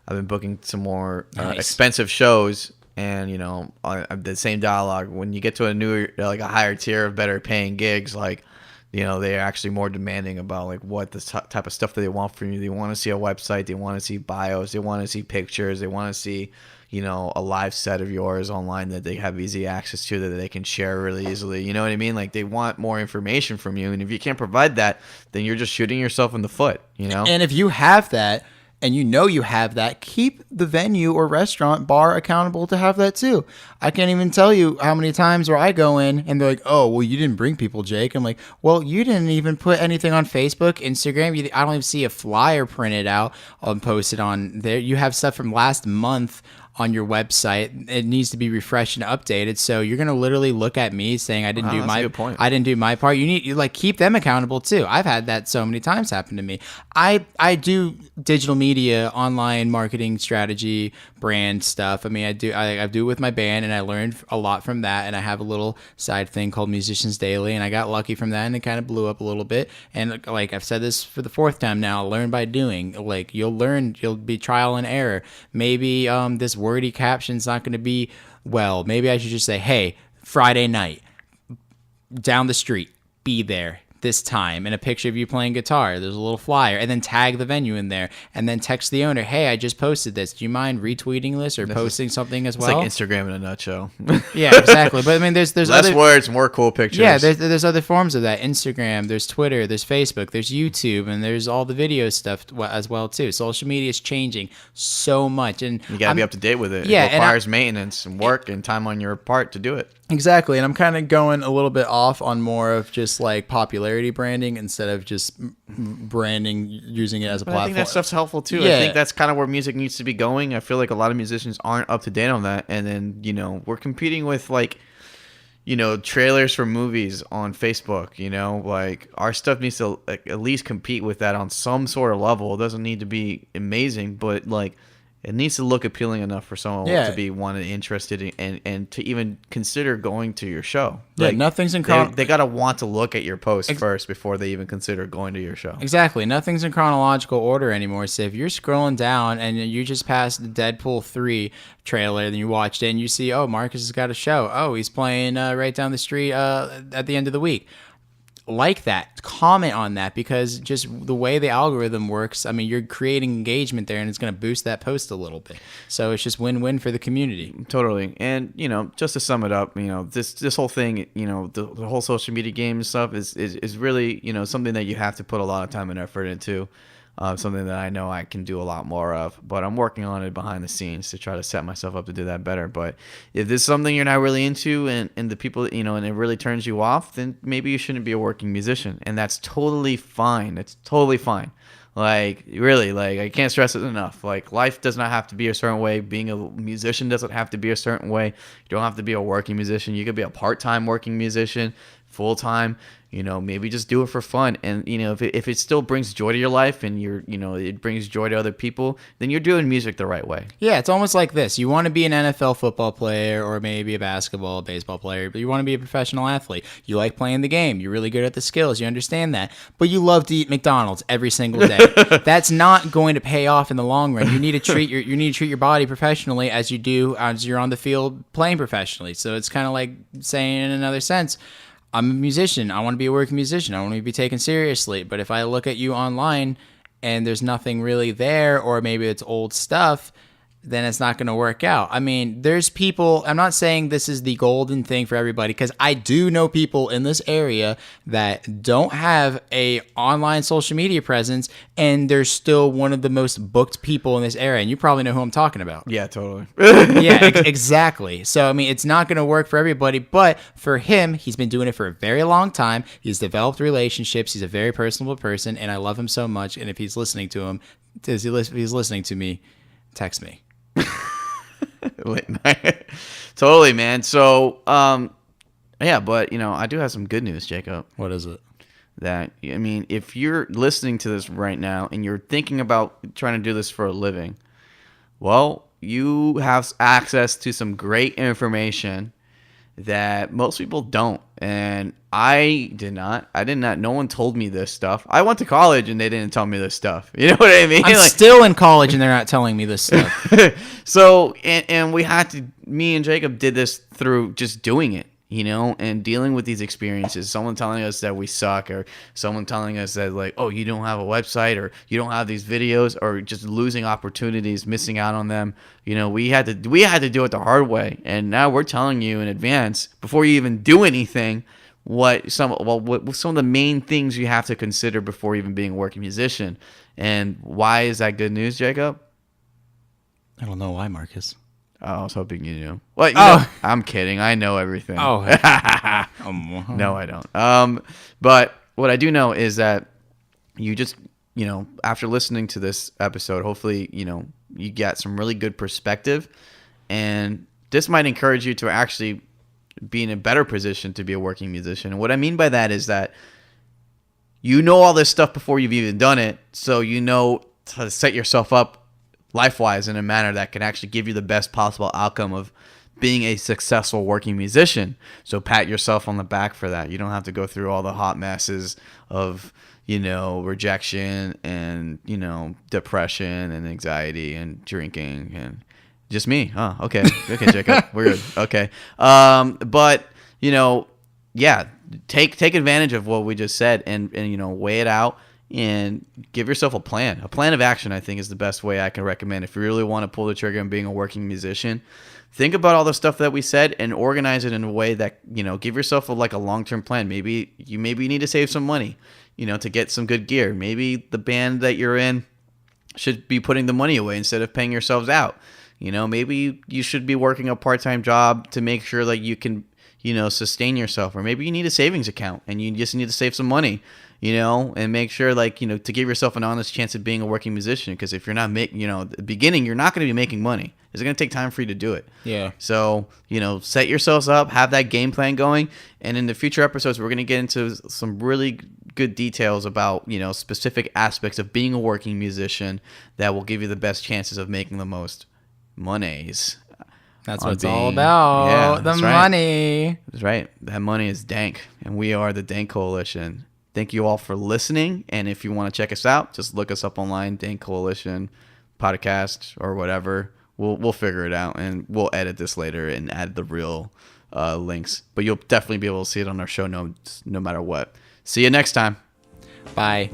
I've been booking some more expensive shows. And, you know, the same dialogue, when you get to a higher tier of better paying gigs, like, you know, they're actually more demanding about, like, what the type of stuff that they want from you. They want to see a website. They want to see bios. They want to see pictures. They want to see, you know, a live set of yours online that they have easy access to, that they can share really easily. You know what I mean? Like, they want more information from you. And if you can't provide that, then you're just shooting yourself in the foot, you know? And if you have that, and you have that, keep the venue or restaurant bar accountable to have that too. I can't even tell you how many times where I go in and they're like, oh, well, you didn't bring people, Jake. I'm like, well, you didn't even put anything on Facebook, Instagram. I don't even see a flyer printed out and posted on there. You have stuff from last month on your website. It needs to be refreshed and updated. So you're gonna literally look at me saying I didn't do my part. You like keep them accountable too. I've had that so many times happen to me. I do digital media, online marketing strategy, brand stuff. I mean, I do it with my band, and I learned a lot from that. And I have a little side thing called Musicians Daily, and I got lucky from that, and it kind of blew up a little bit. And like I've said this for the fourth time now, learn by doing. Like you'll be trial and error. Maybe this wordy caption's not going to be, well, maybe I should just say, hey, Friday night, down the street, be there this time, and a picture of you playing guitar. There's a little flyer, and then tag the venue in there, and then text the owner, hey, I just posted this. Do you mind retweeting this or posting something as well? It's like Instagram in a nutshell. Yeah, exactly. But I mean, there's less words, more cool pictures. Yeah, there's other forms of that. Instagram, there's Twitter, there's Facebook, there's YouTube, and there's all the video stuff as well too. Social media is changing so much, and you gotta be up to date with it. Yeah, it requires maintenance and work and time on your part to do it. Exactly, and I'm kind of going a little bit off on more of just like popularity branding instead of just branding, using it as a platform. I think that stuff's helpful too. Yeah. I think that's kind of where music needs to be going. I feel like a lot of musicians aren't up to date on that, and then, you know, we're competing with like, you know, trailers for movies on Facebook. You know, like our stuff needs to like, at least compete with that on some sort of level. It doesn't need to be amazing, but like it needs to look appealing enough for someone to be interested in, and to even consider going to your show. Yeah, like, nothing's in they gotta want to look at your post first before they even consider going to your show. Exactly, nothing's in chronological order anymore. So if you're scrolling down and you just passed the Deadpool 3 trailer, then you watched it and you see, oh, Marcus has got a show. Oh, he's playing right down the street at the end of the week. Like that, comment on that, because just the way the algorithm works, I mean, you're creating engagement there, and it's going to boost that post a little bit. So it's just win-win for the community. Totally. And, you know, just to sum it up, you know, this whole thing, you know, the whole social media game and stuff is really, you know, something that you have to put a lot of time and effort into. Something that I know I can do a lot more of, but I'm working on it behind the scenes to try to set myself up to do that better. But if this is something you're not really into, and the people, you know, and it really turns you off, then maybe you shouldn't be a working musician, and that's totally fine. It's totally fine. Like, really, like, I can't stress it enough. Like, life does not have to be a certain way. Being a musician doesn't have to be a certain way. You don't have to be a working musician. You could be a part-time working musician, full-time. You know, maybe just do it for fun. And, you know, if it still brings joy to your life, and it brings joy to other people, then you're doing music the right way. Yeah, it's almost like this. You want to be an NFL football player, or maybe a basketball, baseball player, but you want to be a professional athlete. You like playing the game. You're really good at the skills. You understand that. But you love to eat McDonald's every single day. That's not going to pay off in the long run. You need to treat your body professionally as you're on the field playing professionally. So it's kind of like saying, in another sense, I'm a musician. I want to be a working musician. I want to be taken seriously. But if I look at you online and there's nothing really there, or maybe it's old stuff, then it's not going to work out. I mean, there's people, I'm not saying this is the golden thing for everybody, because I do know people in this area that don't have a online social media presence, and they're still one of the most booked people in this area. And you probably know who I'm talking about. Yeah, totally. Yeah, exactly. So, I mean, it's not going to work for everybody, but for him, he's been doing it for a very long time. He's developed relationships. He's a very personable person, and I love him so much. And if he's listening to him, if he's listening to me, text me. Late night. Totally, man. So, yeah, but I do have some good news, Jacob. What is it? That, I mean, if you're listening to this right now and you're thinking about trying to do this for a living, well, you have access to some great information that most people don't. And I did not. No one told me this stuff. I went to college and they didn't tell me this stuff. You know what I mean? I'm still in college and they're not telling me this stuff. So, and me and Jacob did this through just doing it, and dealing with these experiences. Someone telling us that we suck, or someone telling us that, like, oh, you don't have a website, or you don't have these videos, or just losing opportunities, missing out on them. We had to do it the hard way. And now we're telling you in advance, before you even do anything, what some of the main things you have to consider before even being a working musician. And why is that good news, Jacob? I don't know why, Marcus. Oh, I was hoping you knew. Well, I'm kidding. I know everything. Oh, no, I don't. But what I do know is that you just, after listening to this episode, hopefully, you get some really good perspective, and this might encourage you to actually be in a better position to be a working musician. And what I mean by that is that you know all this stuff before you've even done it, so you know to set yourself up life-wise in a manner that can actually give you the best possible outcome of being a successful working musician. So pat yourself on the back for that. You don't have to go through all the hot messes of, rejection and, depression and anxiety and drinking and just me. Huh. Okay. Okay, Jacob. We're good. Okay. But, yeah, take advantage of what we just said and weigh it out. And give yourself a plan. A plan of action, I think, is the best way I can recommend. If you really want to pull the trigger on being a working musician, think about all the stuff that we said and organize it in a way that, give yourself a long-term plan. Maybe you need to save some money, to get some good gear. Maybe the band that you're in should be putting the money away instead of paying yourselves out. Maybe you should be working a part-time job to make sure that you can, sustain yourself. Or maybe you need a savings account and you just need to save some money. And make sure, to give yourself an honest chance of being a working musician. Because if you're not at the beginning, you're not going to be making money. It's going to take time for you to do it. Yeah. So, set yourselves up, have that game plan going. And in the future episodes, we're going to get into some really good details about, specific aspects of being a working musician that will give you the best chances of making the most monies. That's what it's all about. Yeah, the money. Right. That's right. That money is Dank. And we are the Dank Coalition. Thank you all for listening. And if you want to check us out, just look us up online, Dank Coalition podcast or whatever. We'll figure it out, and we'll edit this later and add the real links. But you'll definitely be able to see it on our show notes no matter what. See you next time. Bye.